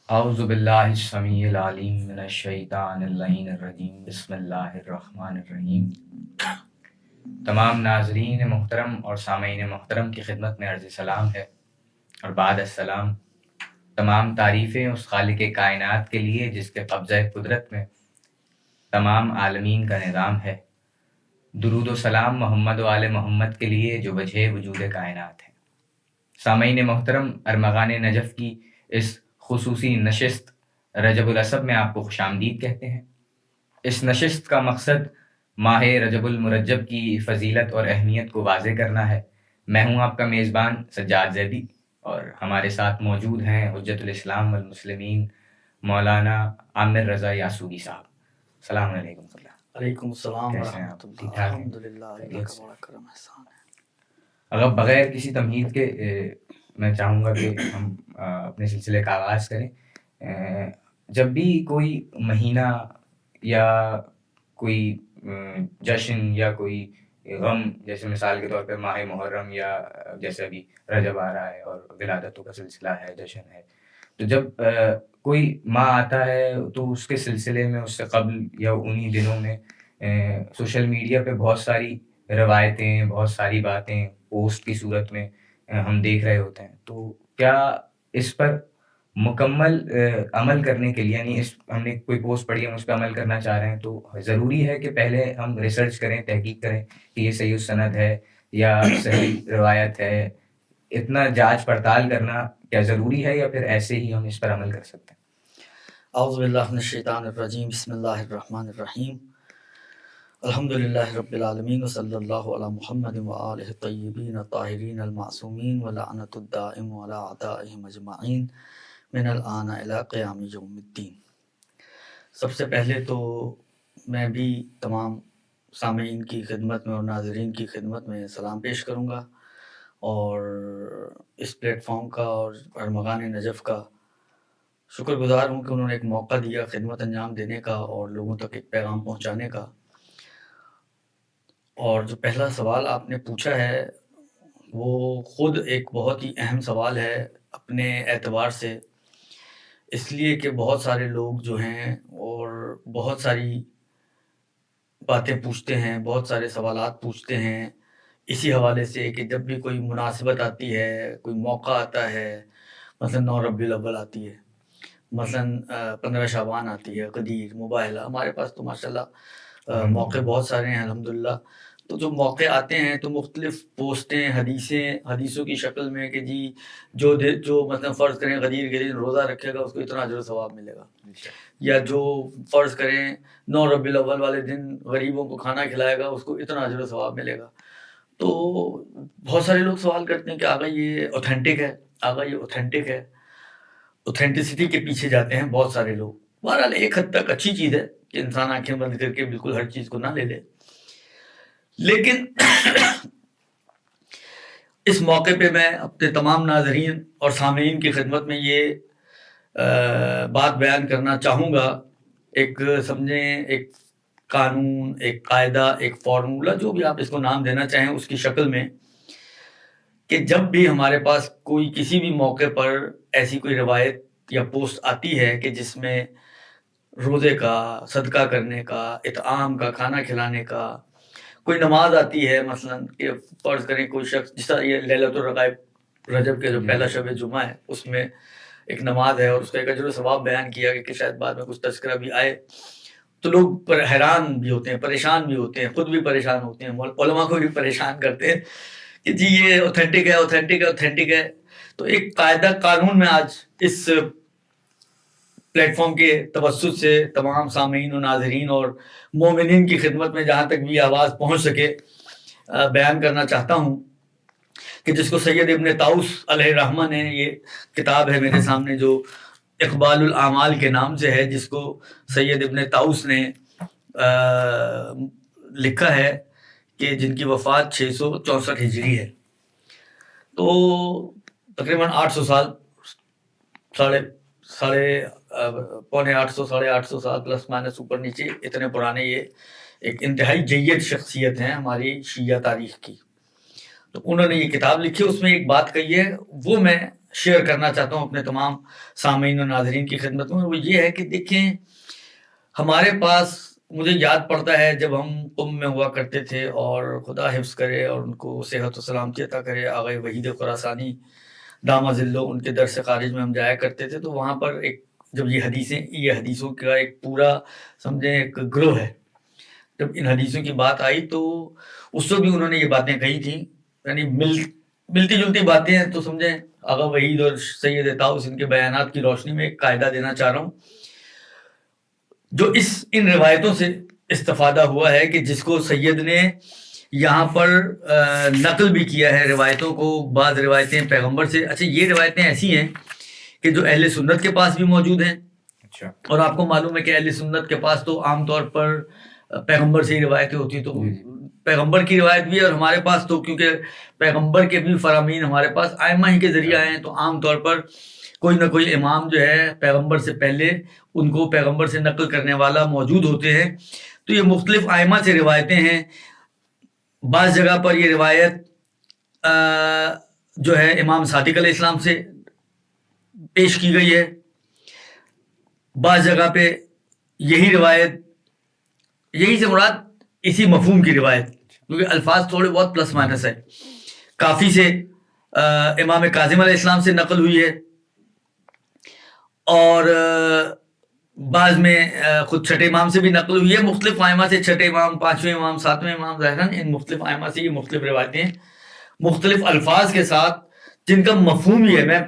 اعوذ باللہ السمیع العلیم من الشیطان اللعین الرجیم بسم اللہ الرحمن الرحیم۔ تمام ناظرین محترم اور سامعین محترم کی خدمت میں عرض سلام ہے، اور بعد السلام تمام تعریفیں اس خالق کائنات کے لیے جس کے قبضہ قدرت میں تمام عالمین کا نظام ہے۔ درود و سلام محمد و آل محمد کے لیے جو وجہ وجود کائنات ہے۔ سامعین محترم، ارمغان نجف کی اس خصوصی نشست رجب الاسب میں آپ کو خوش آمدید کہتے ہیں۔ اس نشست کا مقصد ماہ رجب المرجب کی فضیلت اور اہمیت کو واضح کرنا ہے۔ میں ہوں آپ کا میزبان سجاد زیدی، اور ہمارے ساتھ موجود ہیں حجت الاسلام والمسلمین مولانا عامر رضا یاسوگی صاحب۔ السلام علیکم اللہ۔ علیکم السلام کیسے ہیں ورحمۃ آپ؟ اللہ۔ ٹھیک ٹھاک ہیں؟ الحمدللہ، اللہ کا بڑا کرم احسان ہے۔ اگر بغیر کسی تمہید کے میں چاہوں گا کہ ہم اپنے سلسلے کا آغاز کریں۔ جب بھی کوئی مہینہ یا کوئی جشن یا کوئی غم، جیسے مثال کے طور پہ ماہ محرم یا جیسے ابھی رجب آ رہا ہے اور ولادتوں کا سلسلہ ہے، جشن ہے، تو جب کوئی ماہ آتا ہے تو اس کے سلسلے میں اس سے قبل یا انہی دنوں میں سوشل میڈیا پہ بہت ساری روایتیں، بہت ساری باتیں پوسٹ کی صورت میں ہم دیکھ رہے ہوتے ہیں۔ تو کیا اس پر مکمل عمل کرنے کے لیے، یعنی ہم نے کوئی پوسٹ پڑھی، ہم اس پہ عمل کرنا چاہ رہے ہیں، تو ضروری ہے کہ پہلے ہم ریسرچ کریں، تحقیق کریں کہ یہ صحیح السند ہے یا صحیح روایت ہے؟ اتنا جانچ پڑتال کرنا کیا ضروری ہے، یا پھر ایسے ہی ہم اس پر عمل کر سکتے ہیں؟ اعوذ باللہ من الشیطان الرجیم، بسم اللہ الرحمن الرحیم، الحمدللہ رب العالمین، وصلی اللہ علی محمد وآلہ الطیبین الطاہرین المعصومین، ولعنۃ الدائم علی اعدائہم اجمعین من الآن الی قیام یوم الدین۔ سب سے پہلے تو میں بھی تمام سامعین کی خدمت میں اور ناظرین کی خدمت میں سلام پیش کروں گا، اور اس پلیٹ فارم کا اور ارمغان نجف کا شکر گزار ہوں کہ انہوں نے ایک موقع دیا خدمت انجام دینے کا اور لوگوں تک ایک پیغام پہنچانے کا۔ اور جو پہلا سوال آپ نے پوچھا ہے وہ خود ایک بہت ہی اہم سوال ہے اپنے اعتبار سے، اس لیے کہ بہت سارے لوگ جو ہیں اور بہت ساری باتیں پوچھتے ہیں، بہت سارے سوالات پوچھتے ہیں اسی حوالے سے کہ جب بھی کوئی مناسبت آتی ہے، کوئی موقع آتا ہے، مثلا 9 ربیع الاول آتی ہے، مثلا 15 شعبان آتی ہے، قدیر، مباہلہ، ہمارے پاس تو ماشاءاللہ موقع بہت سارے ہیں الحمدللہ۔ تو جو موقع آتے ہیں تو مختلف پوسٹیں، حدیثوں کی شکل میں کہ جی جو مثلا فرض کریں غدیر کے دن روزہ رکھے گا اس کو اتنا اجر و ثواب ملے گا، یا جو فرض کریں 9 ربیع الاول والے دن غریبوں کو کھانا کھلائے گا اس کو اتنا اجر و ثواب ملے گا۔ تو بہت سارے لوگ سوال کرتے ہیں کہ آقا یہ اوتھینٹک ہے، آقا یہ اوتھینٹک ہے، اوتھینٹسٹی کے پیچھے جاتے ہیں بہت سارے لوگ۔ بہرحال ایک حد تک اچھی چیز ہے کہ انسان آنکھیں بند کر کے بالکل ہر چیز کو نہ لے لے، لیکن اس موقع پہ میں اپنے تمام ناظرین اور سامعین کی خدمت میں یہ بات بیان کرنا چاہوں گا، ایک سمجھیں ایک قانون، ایک قاعدہ، ایک فارمولہ، جو بھی آپ اس کو نام دینا چاہیں اس کی شکل میں، کہ جب بھی ہمارے پاس کوئی کسی بھی موقع پر ایسی کوئی روایت یا پوسٹ آتی ہے کہ جس میں روزے کا، صدقہ کرنے کا، اطعام کا، کھانا کھلانے کا، کوئی نماز آتی ہے، مثلا کہ فرض کریں کوئی شخص، جس طرح یہ لیلۃ الرغائب رجب کے جو پہلا شب جمعہ ہے اس میں ایک نماز ہے اور اس کا ایک اجر و ثواب بیان کیا کہ شاید بعد میں کچھ تذکرہ بھی آئے، تو لوگ حیران بھی ہوتے ہیں، پریشان بھی ہوتے ہیں، خود بھی پریشان ہوتے ہیں، علماء کو بھی پریشان کرتے ہیں کہ جی یہ اوتھینٹک ہے، اوتھینٹک ہے، اوتھینٹک ہے۔ تو ایک قاعدہ قانون میں آج اس پلیٹ فارم کے توسط سے تمام سامعین و ناظرین اور مومنین کی خدمت میں جہاں تک بھی آواز پہنچ سکے بیان کرنا چاہتا ہوں، کہ جس کو سید ابن طاؤس علیہ رحمہ نے، یہ کتاب ہے میرے سامنے جو اقبال الاعمال کے نام سے ہے، جس کو سید ابن طاؤس نے لکھا ہے، کہ جن کی وفات 664 ہجری ہے، تو تقریباً 800 سال، پونے 800، 850 سال پلس مائنس اوپر نیچے، اتنے پرانے یہ ایک انتہائی جید شخصیت ہیں ہماری شیعہ تاریخ کی۔ تو انہوں نے یہ کتاب لکھی، اس میں ایک بات کہی ہے، وہ میں شیئر کرنا چاہتا ہوں اپنے تمام سامعین و ناظرین کی خدمت میں، وہ یہ ہے کہ دیکھیں ہمارے پاس، مجھے یاد پڑتا ہے جب ہم قم میں ہوا کرتے تھے، اور خدا حفظ کرے اور ان کو صحت و سلامتی عطا کرے، آغا وحید خراسانی دامہ ذلو، ان کے درس خارج میں ہم جایا کرتے تھے، تو وہاں پر ایک جب یہ حدیثوں کا ایک پورا سمجھیں ایک گروہ ہے، جب ان حدیثوں کی بات آئی تو اس وقت بھی انہوں نے یہ باتیں کہی تھیں، یعنی ملتی جلتی باتیں ہیں، تو سمجھیں آغا وحید اور سید طاؤس ان کے بیانات کی روشنی میں ایک قاعدہ دینا چاہ رہا ہوں جو ان روایتوں سے استفادہ ہوا ہے، کہ جس کو سید نے یہاں پر نقل بھی کیا ہے روایتوں کو، بعض روایتیں پیغمبر سے، اچھا یہ روایتیں ایسی ہیں کہ جو اہل سنت کے پاس بھی موجود ہیں، اچھا، اور آپ کو معلوم ہے کہ اہل سنت کے پاس تو عام طور پر پیغمبر سے ہی روایتیں ہوتی ہیں، تو پیغمبر کی روایت بھی ہے، اور ہمارے پاس تو کیونکہ پیغمبر کے بھی فرامین ہمارے پاس ائمہ ہی کے ذریعے آئے ہیں، تو عام طور پر کوئی نہ کوئی امام جو ہے پیغمبر سے پہلے ان کو پیغمبر سے نقل کرنے والا موجود ہوتے ہیں، تو یہ مختلف ائمہ سے روایتیں ہیں۔ بعض جگہ پر یہ روایت جو ہے امام صادق علیہ السلام سے پیش کی گئی ہے، بعض جگہ پہ یہی روایت، یہی سے مراد اسی مفہوم کی روایت، کیونکہ الفاظ تھوڑے بہت پلس مائنس ہے، کافی سے امام کاظم علیہ السلام سے نقل ہوئی ہے، اور بعض میں خود چھٹے امام سے بھی نقل ہوئی ہے، مختلف ائمہ سے، چھٹے امام، پانچویں امام، ساتویں امام، ظاہراً ان مختلف ائمہ سے یہ مختلف روایتیں مختلف الفاظ کے ساتھ، جن کا مفہوم یہ ہے، میں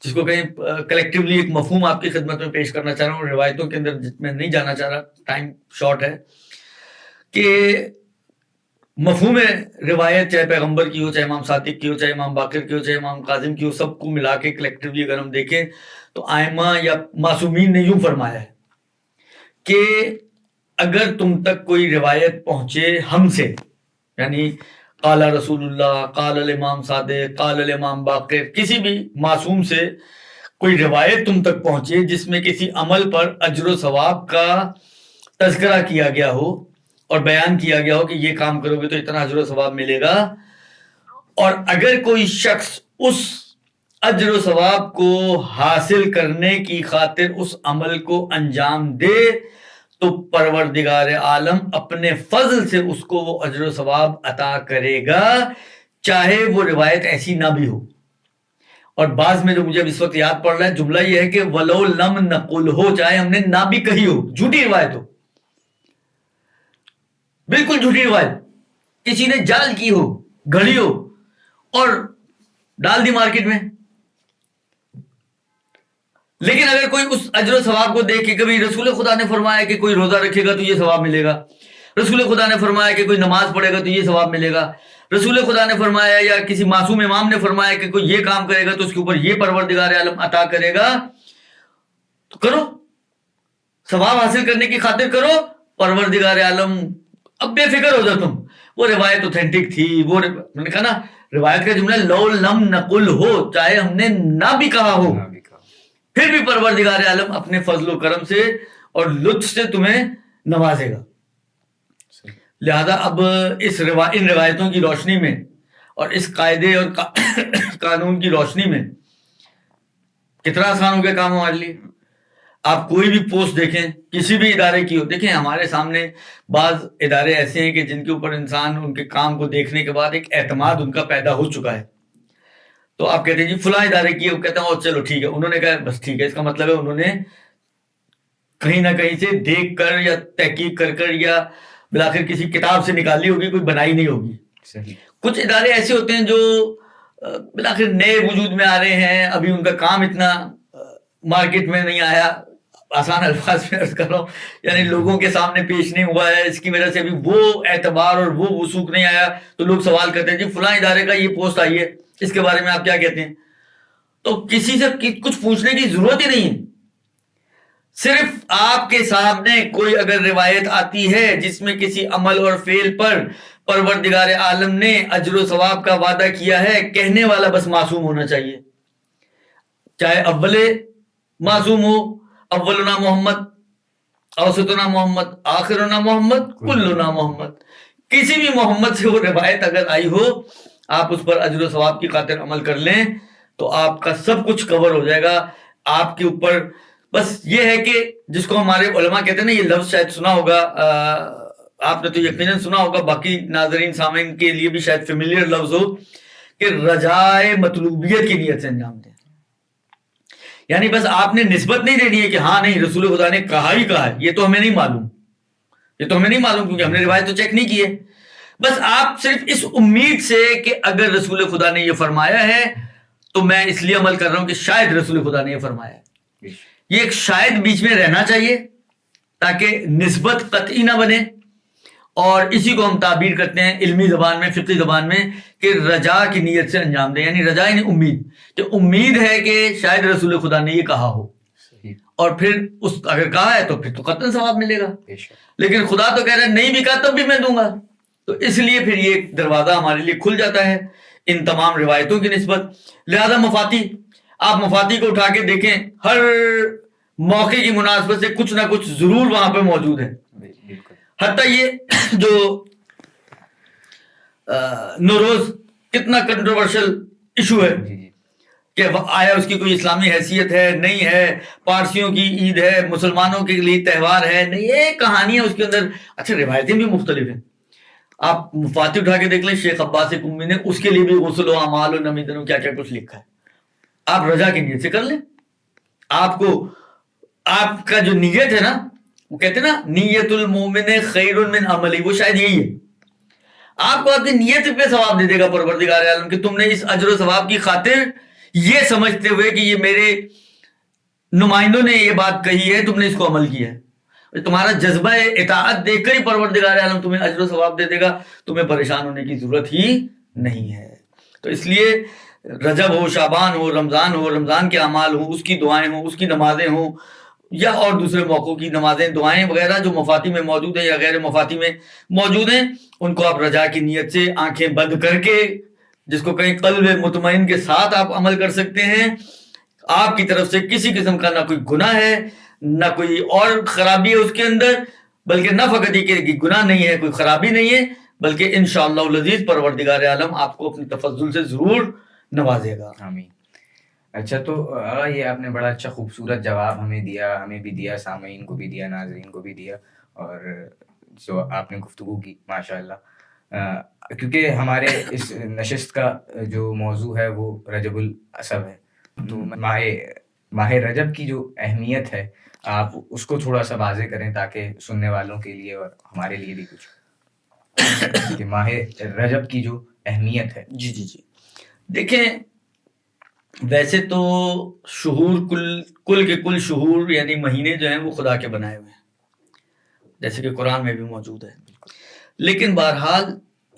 جس کو کہیں کلیکٹیولی ایک مفہوم آپ کی خدمت میں پیش کرنا چاہ رہا ہوں، روایتوں کے اندر میں نہیں جانا چاہ رہا، ٹائم شارٹ ہے، کہ مفہوم روایت چاہے پیغمبر کی ہو، چاہے امام صادق کی ہو، چاہے امام باقر کی ہو، چاہے امام کاظم کی ہو، سب کو ملا کے کلیکٹیولی اگر ہم دیکھیں تو ائمہ یا معصومین نے یوں فرمایا ہے کہ اگر تم تک کوئی روایت پہنچے ہم سے، یعنی قال رسول اللہ، قال الامام صادق، قال الامام باقر، کسی بھی معصوم سے کوئی روایت تم تک پہنچے جس میں کسی عمل پر اجر و ثواب کا تذکرہ کیا گیا ہو اور بیان کیا گیا ہو کہ یہ کام کرو گے تو اتنا اجر و ثواب ملے گا، اور اگر کوئی شخص اس اجر و ثواب کو حاصل کرنے کی خاطر اس عمل کو انجام دے تو پروردگار عالم اپنے فضل سے اس کو وہ اجر و ثواب عطا کرے گا، چاہے وہ روایت ایسی نہ بھی ہو۔ اور بعض میں جو مجھے اس وقت یاد پڑ رہا ہے جملہ یہ ہے کہ وَلَوْ لَمْ نَقُلْهُ، چاہے ہم نے نہ بھی کہی ہو، جھوٹی روایت ہو، بالکل جھوٹی روایت، کسی نے جال کی ہو، گھڑی ہو اور ڈال دی مارکیٹ میں، لیکن اگر کوئی اس اجر و ثواب کو دیکھ کے، کبھی رسول خدا نے فرمایا کہ کوئی روزہ رکھے گا تو یہ ثواب ملے گا، رسول خدا نے فرمایا کہ کوئی نماز پڑھے گا تو یہ ثواب ملے گا، رسول خدا نے فرمایا یا کسی معصوم امام نے فرمایا کہ کوئی یہ کام کرے گا تو اس کے اوپر یہ پروردگار عالم عطا کرے گا، تو کرو، ثواب حاصل کرنے کی خاطر کرو، پروردگار عالم اب بے فکر ہو جاؤ تم۔ وہ روایت اوتھینٹک تھی، وہ میں نے کہا نا روایت کا جملہ لو لم نقل ہو، چاہے ہم نے نہ بھی کہا ہو، پھر بھی پروردگار عالم اپنے فضل و کرم سے اور لطف سے تمہیں نوازے گا۔ لہذا اب ان روایتوں کی روشنی میں اور اس قاعدے اور قانون کی روشنی میں کتنا آسان ہو گیا کام ہمارے لیے۔ آپ کوئی بھی پوسٹ دیکھیں کسی بھی ادارے کی ہو، دیکھیں ہمارے سامنے بعض ادارے ایسے ہیں کہ جن کے اوپر انسان ان کے کام کو دیکھنے کے بعد ایک اعتماد ان کا پیدا ہو چکا ہے، تو آپ کہتے ہیں جی فلاں ادارے کی ہے، وہ کہتے ہیں چلو ٹھیک ہے، انہوں نے کہا بس ٹھیک ہے، اس کا مطلب ہے انہوں نے کہیں نہ کہیں سے دیکھ کر یا تحقیق کر کر یا بلاخر کسی کتاب سے نکالی ہوگی، کوئی بنائی نہیں ہوگی۔ صحیح۔ کچھ ادارے ایسے ہوتے ہیں جو بلاخر نئے وجود میں آ رہے ہیں، ابھی ان کا کام اتنا مارکیٹ میں نہیں آیا، آسان الفاظ میں عرض کر رہا ہوں، یعنی لوگوں کے سامنے پیش نہیں ہوا ہے، اس کی وجہ سے ابھی وہ اعتبار اور وہ وثوق نہیں آیا، تو لوگ سوال کرتے ہیں جی فلاں ادارے کا یہ پوسٹ آئی ہے، اس کے بارے میں آپ کیا کہتے ہیں؟ تو کسی سے کچھ پوچھنے کی ضرورت ہی نہیں ہے، صرف آپ کے سامنے کوئی اگر روایت آتی ہے جس میں کسی عمل اور فعل پر پروردگار عالم نے اجر و ثواب کا وعدہ کیا ہے، کہنے والا بس معصوم ہونا چاہیے، چاہے اول معصوم ہو، اولنا محمد، اوسطنا محمد، آخرنا محمد، کلنا محمد، کسی بھی محمد سے وہ روایت اگر آئی ہو، آپ اس پر اجر و ثواب کی خاطر عمل کر لیں تو آپ کا سب کچھ کور ہو جائے گا. آپ کے اوپر بس یہ ہے کہ جس کو ہمارے علماء کہتے ہیں نا, یہ لفظ شاید سنا ہوگا, آپ نے تو یقیناً سنا ہوگا, باقی ناظرین سامعین کے لیے بھی شاید فیملیئر لفظ ہو, کہ رجائے مطلوبیت کی نیت سے انجام دیں. یعنی بس آپ نے نسبت نہیں دینی ہے کہ ہاں نہیں رسول خدا نے کہا ہی کہا ہے, یہ تو ہمیں نہیں معلوم, کیونکہ ہم نے روایت تو چیک نہیں کی ہے. بس آپ صرف اس امید سے کہ اگر رسول خدا نے یہ فرمایا ہے تو میں اس لیے عمل کر رہا ہوں کہ شاید رسول خدا نے یہ فرمایا ہے. یہ ایک شاید بیچ میں رہنا چاہیے تاکہ نسبت قطعی نہ بنے. اور اسی کو ہم تعبیر کرتے ہیں علمی زبان میں, فقہی زبان میں, کہ رجا کی نیت سے انجام دیں. یعنی رجا یعنی امید, کہ امید ہے کہ شاید رسول خدا نے یہ کہا ہو, اور پھر اس اگر کہا ہے تو پھر تو قطعاً ثواب ملے گا. لیکن خدا تو کہہ رہا ہے نہیں بھی کہا تب بھی میں دوں گا. تو اس لیے پھر یہ دروازہ ہمارے لیے کھل جاتا ہے ان تمام روایتوں کی نسبت. لہذا مفاتی, آپ مفاتی کو اٹھا کے دیکھیں, ہر موقع کی مناسبت سے کچھ نہ کچھ ضرور وہاں پہ موجود ہے. حتیٰ یہ جو نوروز کتنا کنٹروورشل ایشو ہے کہ آیا اس کی کوئی اسلامی حیثیت ہے نہیں ہے, پارسیوں کی عید ہے, مسلمانوں کے لیے تہوار ہے نہیں, یہ کہانی ہے اس کے اندر. اچھا روایتیں بھی مختلف ہیں, آپ مفاتی اٹھا کے دیکھ لیں, شیخ عباس قمی نے اس کے لیے بھی غسل و اعمال و نمیدن کیا کیا کچھ لکھا ہے. آپ رجا کی نیت سے کر لیں. آپ کو آپ کا جو نیت ہے نا, وہ کہتے ہیں نا نیت المومن خیر من عملی, وہ شاید یہی ہے. آپ کو آپ کی نیت پہ ثواب دے دے گا پروردگار عالم, کہ تم نے اس اجر و ثواب کی خاطر یہ سمجھتے ہوئے کہ یہ میرے نمائندوں نے یہ بات کہی ہے, تم نے اس کو عمل کیا ہے. تمہارا جذبہ اطاعت دیکھ کر ہی پروردگار عالم تمہیں اجر و ثواب دے دے گا, تمہیں پریشان ہونے کی ضرورت ہی نہیں ہے. تو اس لیے رجب ہو, شعبان ہو, رمضان کے اعمال ہوں, اس کی دعائیں ہوں, اس کی نمازیں ہوں, یا اور دوسرے موقعوں کی نمازیں, دعائیں وغیرہ جو مفاتی میں موجود ہیں یا غیر مفاتی میں موجود ہیں, ان کو آپ رجا کی نیت سے آنکھیں بند کر کے, جس کو کہیں قلب مطمئن کے ساتھ آپ عمل کر سکتے ہیں. آپ کی طرف سے کسی قسم کا نہ کوئی گناہ ہے نہ کوئی اور خرابی ہے اس کے اندر, بلکہ نہ فقط یہ کہ گناہ نہیں ہے, کوئی خرابی نہیں ہے, بلکہ انشاءاللہ العزیز پروردگار عالم آپ کو اپنی تفضل سے ضرور نوازے گا. آمین. اچھا, تو یہ آپ نے بڑا اچھا خوبصورت جواب ہمیں دیا, ہمیں بھی دیا, سامعین کو بھی دیا, ناظرین کو بھی دیا, اور جو آپ نے گفتگو کی ماشاءاللہ, کیونکہ ہمارے اس نشست کا جو موضوع ہے وہ رجب الاسب ہے, تو ماہ رجب کی جو اہمیت ہے آپ اس کو تھوڑا سا واضح کریں تاکہ سننے والوں کے لیے اور ہمارے لیے بھی کچھ, کہ ماہ رجب کی جو اہمیت ہے. جی دیکھیں, ویسے تو شہور کل کے کل شہور یعنی مہینے جو ہیں وہ خدا کے بنائے ہوئے ہیں, جیسے کہ قرآن میں بھی موجود ہے. لیکن بہرحال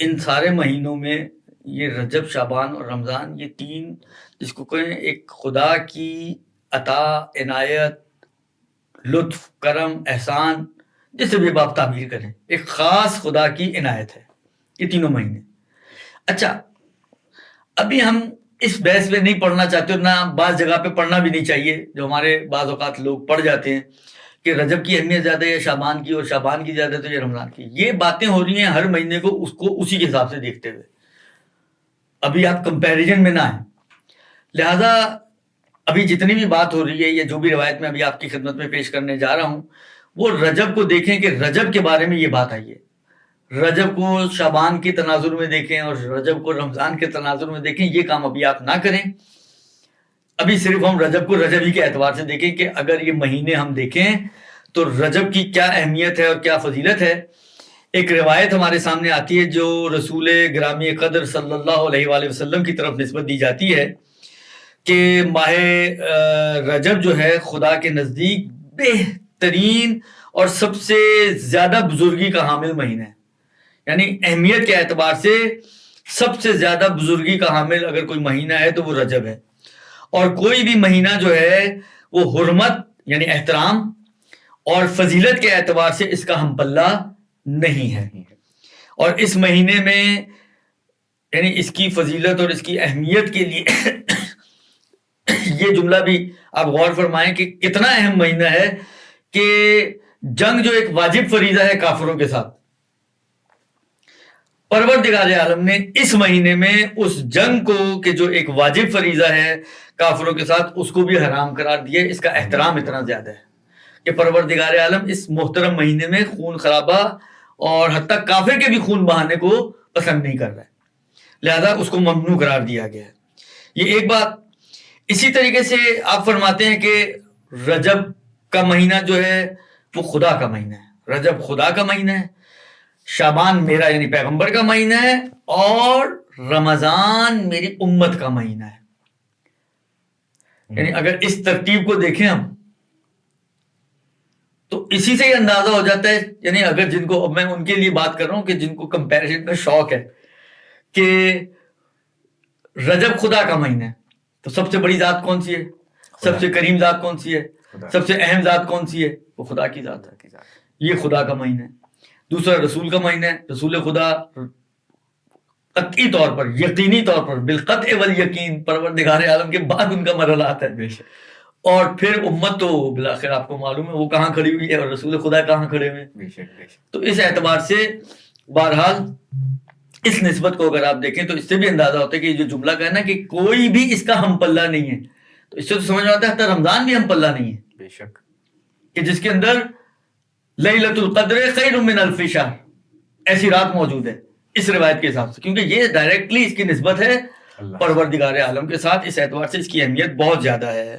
ان سارے مہینوں میں یہ رجب, شعبان اور رمضان, یہ تین جس کو کہیں ایک خدا کی عطا, عنایت, لطف, کرم, احسان, جس سے بھی آپ تعبیر کریں, ایک خاص خدا کی عنایت ہے یہ تینوں مہینے. اچھا, ابھی ہم اس بحث میں نہیں پڑھنا چاہتے, اور نہ بعض جگہ پہ پڑھنا بھی نہیں چاہیے, جو ہمارے بعض اوقات لوگ پڑھ جاتے ہیں کہ رجب کی اہمیت زیادہ ہے شعبان کی, اور شعبان کی زیادہ تو یہ رمضان کی. یہ باتیں ہو رہی ہیں ہر مہینے کو اس کو اسی کے حساب سے دیکھتے ہوئے, ابھی آپ کمپیریزن میں نہ آئیں. لہذا ابھی جتنی بھی بات ہو رہی ہے یا جو بھی روایت میں ابھی آپ کی خدمت میں پیش کرنے جا رہا ہوں, وہ رجب کو دیکھیں کہ رجب کے بارے میں یہ بات آئی ہے. رجب کو شعبان کے تناظر میں دیکھیں اور رجب کو رمضان کے تناظر میں دیکھیں, یہ کام ابھی آپ نہ کریں. ابھی صرف ہم رجب کو رجب ہی کے اعتبار سے دیکھیں کہ اگر یہ مہینے ہم دیکھیں تو رجب کی کیا اہمیت ہے اور کیا فضیلت ہے. ایک روایت ہمارے سامنے آتی ہے جو رسول گرامی قدر صلی اللہ علیہ وآلہ وسلم کی طرف نسبت دی جاتی ہے کہ ماہ رجب جو ہے خدا کے نزدیک بہترین اور سب سے زیادہ بزرگی کا حامل مہینہ ہے. یعنی اہمیت کے اعتبار سے سب سے زیادہ بزرگی کا حامل اگر کوئی مہینہ ہے تو وہ رجب ہے. اور کوئی بھی مہینہ جو ہے وہ حرمت یعنی احترام اور فضیلت کے اعتبار سے اس کا ہم پلہ نہیں ہے. اور اس مہینے میں یعنی اس کی فضیلت اور اس کی اہمیت کے لیے یہ جملہ بھی آپ غور فرمائیں کہ کتنا اہم مہینہ ہے کہ جنگ جو ایک واجب فریضہ ہے کافروں کے ساتھ, پروردگار عالم نے اس مہینے میں اس جنگ کو کہ جو ایک واجب فریضہ ہے کافروں کے ساتھ اس کو بھی حرام قرار دیا. اس کا احترام اتنا زیادہ ہے کہ پروردگار عالم اس محترم مہینے میں خون خرابہ اور حتیٰ کافر کے بھی خون بہانے کو پسند نہیں کر رہا ہے, لہذا اس کو ممنوع قرار دیا گیا ہے. یہ ایک بات. اسی طریقے سے آپ فرماتے ہیں کہ رجب کا مہینہ جو ہے وہ خدا کا مہینہ ہے. رجب خدا کا مہینہ ہے, شعبان میرا یعنی پیغمبر کا مہینہ ہے, اور رمضان میری امت کا مہینہ ہے. یعنی اگر اس ترتیب کو دیکھیں ہم تو اسی سے ہی اندازہ ہو جاتا ہے. یعنی اگر جن کو, اب میں ان کے لیے بات کر رہا ہوں کہ جن کو کمپیریزن کا شوق ہے کہ رجب خدا کا مہینہ ہے, تو سب سے بڑی ذات کون سی ہے, سب سے کریم ذات کون سی ہے, سب سے اہم ذات کون سی ہے, وہ خدا کی ذات ہے. یہ خدا کا مہینہ ہے. دوسرا رسول کا مہینہ ہے. رسول خدا قطعی طور پر, یقینی طور پر, بالقطع والیقین پروردگار عالم کے بعد ان کا مرحلہ آتا ہے. اور پھر امت تو بالآخر آپ کو معلوم ہے وہ کہاں کھڑی ہوئی ہے, اور رسول خدا کہاں کھڑے ہوئے ہیں. تو اس اعتبار سے بہرحال اس نسبت کو اگر آپ دیکھیں تو اس سے بھی اندازہ ہوتا ہے کہ یہ جو جملہ کہنا کہ کوئی بھی اس کا ہم پلہ نہیں ہے, تو اس سے تو سمجھ میں آتا ہے حتی رمضان بھی ہم پلہ نہیں ہے. بے شک کہ جس کے اندر لیلۃ القدر خیر من الف شہر ایسی رات موجود ہے اس روایت کے حساب سے, کیونکہ یہ ڈائریکٹلی اس کی نسبت ہے پروردگار عالم کے ساتھ. اس اعتبار سے اس کی اہمیت بہت زیادہ ہے.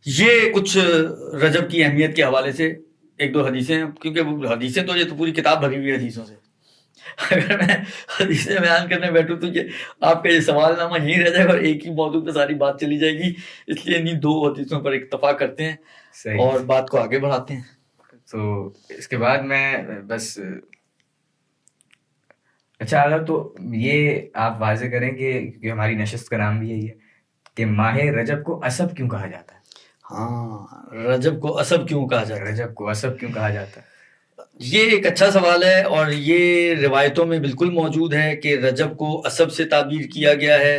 یہ کچھ رجب کی اہمیت کے حوالے سے ایک دو حدیثیں, کیونکہ حدیثیں تو یہ تو پوری کتاب بھری ہوئی ہے حدیثوں سے. اگر میں حدیثیں بیان کرنے بیٹھوں تو یہ آپ کا یہ سوال نامہ یہیں رہ جائے گا اور ایک ہی موضوع پہ ساری بات چلی جائے گی. اس لیے انہیں دو حدیثوں پر اکتفا کرتے ہیں اور بات کو آگے بڑھاتے ہیں. تو اس کے بعد میں بس اچھا اگر تو یہ آپ واضح کریں کہ کیونکہ ہماری نشست کا نام بھی یہی ہے کہ ماہ رجب کو اسب کیوں کہا جاتا ہے. ہاں, رجب کو اسب کیوں کہا جاتا ہے, رجب کو اسب کیوں کہا جاتا ہے, یہ ایک اچھا سوال ہے. اور یہ روایتوں میں بالکل موجود ہے کہ رجب کو اسب سے تعبیر کیا گیا ہے.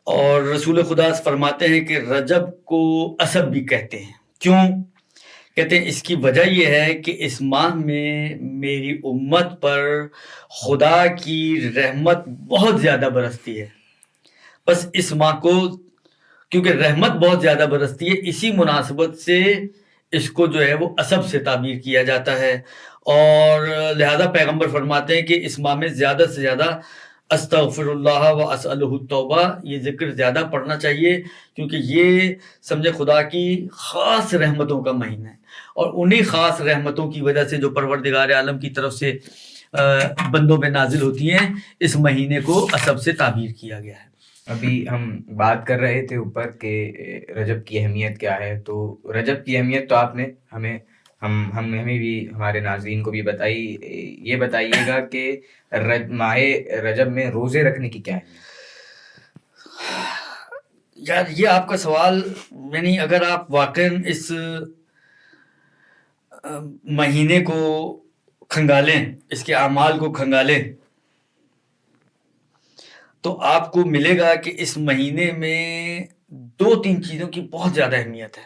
اور رسول خدا فرماتے ہیں کہ رجب کو اسب بھی کہتے ہیں. کیوں کہتے ہیں؟ اس کی وجہ یہ ہے کہ اس ماہ میں میری امت پر خدا کی رحمت بہت زیادہ برستی ہے. بس اس ماہ کو کیونکہ رحمت بہت زیادہ برستی ہے, اسی مناسبت سے اس کو جو ہے وہ اسب سے تعبیر کیا جاتا ہے. اور لہذا پیغمبر فرماتے ہیں کہ اس ماہ میں زیادہ سے زیادہ استغفر اللہ و اسألہ التوبہ, یہ ذکر زیادہ پڑھنا چاہیے, کیونکہ یہ سمجھے خدا کی خاص رحمتوں کا مہینہ ہے. اور انہی خاص رحمتوں کی وجہ سے جو پروردگار عالم کی طرف سے بندوں پہ نازل ہوتی ہیں, اس مہینے کو اسب سے تعبیر کیا گیا ہے. ابھی ہم بات کر رہے تھے اوپر کہ رجب کی اہمیت کیا ہے, تو رجب کی اہمیت تو آپ نے ہمیں بھی ہمارے ناظرین کو بھی بتائی. یہ بتائیے گا کہ ماہ رجب میں روزے رکھنے کی کیا اہمیت؟ یار یہ آپ کا سوال, یعنی اگر آپ واقعاً اس مہینے کو کھنگالیں, اس کے اعمال کو کھنگالیں, تو آپ کو ملے گا کہ اس مہینے میں دو تین چیزوں کی بہت زیادہ اہمیت ہے.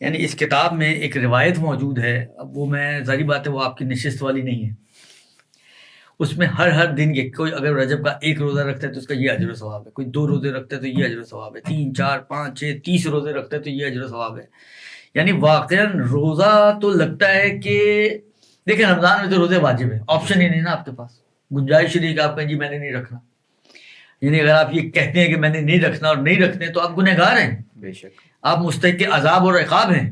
یعنی اس کتاب میں ایک روایت موجود ہے, اب وہ میں ظاہری بات ہے وہ آپ کی نشست والی نہیں ہے, اس میں ہر دن کے کوئی اگر رجب کا ایک روزہ رکھتا ہے تو اس کا یہ اجر و ثواب ہے, کوئی 2 روزے رکھتا ہے تو یہ اجر و ثواب ہے, 3 4 5 6 30 روزے رکھتا ہے تو یہ اجر و ثواب ہے. یعنی واقعاً روزہ تو لگتا ہے کہ دیکھیں رمضان میں تو روزے واجب ہے, آپشن ہی نہیں نا آپ کے پاس, گنجائش نہیں کہ آپ کہیں جی میں نے نہیں رکھنا. یعنی اگر آپ یہ کہتے ہیں کہ میں نے نہیں رکھنا اور نہیں رکھنے تو آپ گنہگار ہیں, بے شک آپ مستحق عذاب اور عقاب ہیں,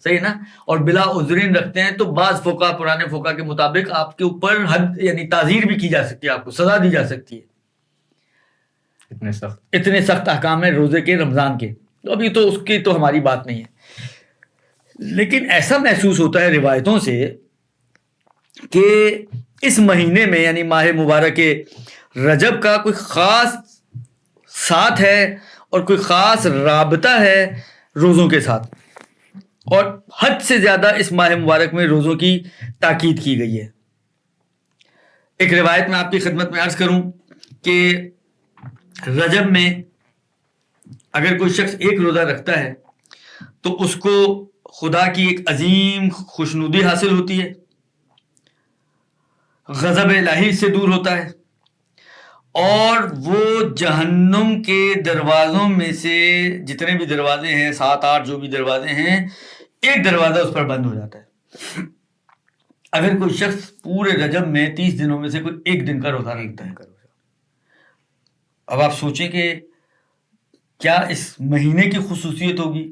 صحیح نا. اور بلا عذرین رکھتے ہیں تو بعض فقہ, پرانے فقہ کے مطابق آپ کے اوپر حد یعنی تعزیر بھی کی جا سکتی ہے, آپ کو سزا دی جا سکتی ہے. اتنے سخت احکام ہیں روزے کے, رمضان کے. تو ابھی تو اس کی تو ہماری بات نہیں ہے, لیکن ایسا محسوس ہوتا ہے روایتوں سے کہ اس مہینے میں یعنی ماہ مبارک رجب کا کوئی خاص ساتھ ہے اور کوئی خاص رابطہ ہے روزوں کے ساتھ, اور حد سے زیادہ اس ماہ مبارک میں روزوں کی تاکید کی گئی ہے. ایک روایت میں آپ کی خدمت میں عرض کروں کہ رجب میں اگر کوئی شخص ایک روزہ رکھتا ہے تو اس کو خدا کی ایک عظیم خوشنودی حاصل ہوتی ہے, غضب الہی سے دور ہوتا ہے، اور وہ جہنم کے دروازوں میں سے جتنے بھی دروازے ہیں 7-8 جو بھی دروازے ہیں، ایک دروازہ اس پر بند ہو جاتا ہے۔ اگر کوئی شخص پورے رجب میں 30 دنوں میں سے کوئی ایک دن کا روزہ رکھتا ہے، اب آپ سوچیں کہ کیا اس مہینے کی خصوصیت ہوگی؟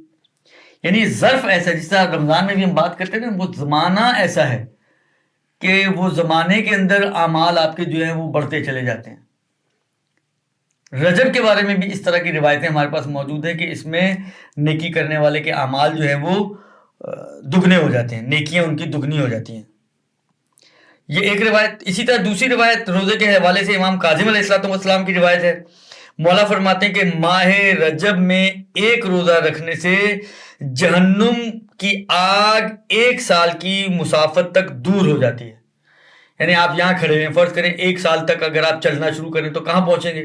یعنی ظرف ایسا ہے، جس طرح رمضان میں بھی ہم بات کرتے ہیں نا، وہ زمانہ ایسا ہے کہ وہ زمانے کے اندر اعمال آپ کے جو ہیں وہ بڑھتے چلے جاتے ہیں۔ رجب کے بارے میں بھی اس طرح کی روایتیں ہمارے پاس موجود ہیں کہ اس میں نیکی کرنے والے کے اعمال جو ہیں وہ دگنے ہو جاتے ہیں، نیکیاں ان کی دگنی ہو جاتی ہیں۔ یہ ایک روایت۔ اسی طرح دوسری روایت روزے کے حوالے سے امام کاظم علیہ السلام کی روایت ہے۔ مولا فرماتے ہیں کہ ماہ رجب میں ایک روزہ رکھنے سے جہنم کی آگ 1 سال کی مسافت تک دور ہو جاتی ہے۔ یعنی آپ یہاں کھڑے ہیں، فرض کریں 1 سال تک اگر آپ چلنا شروع کریں تو کہاں پہنچیں گے؟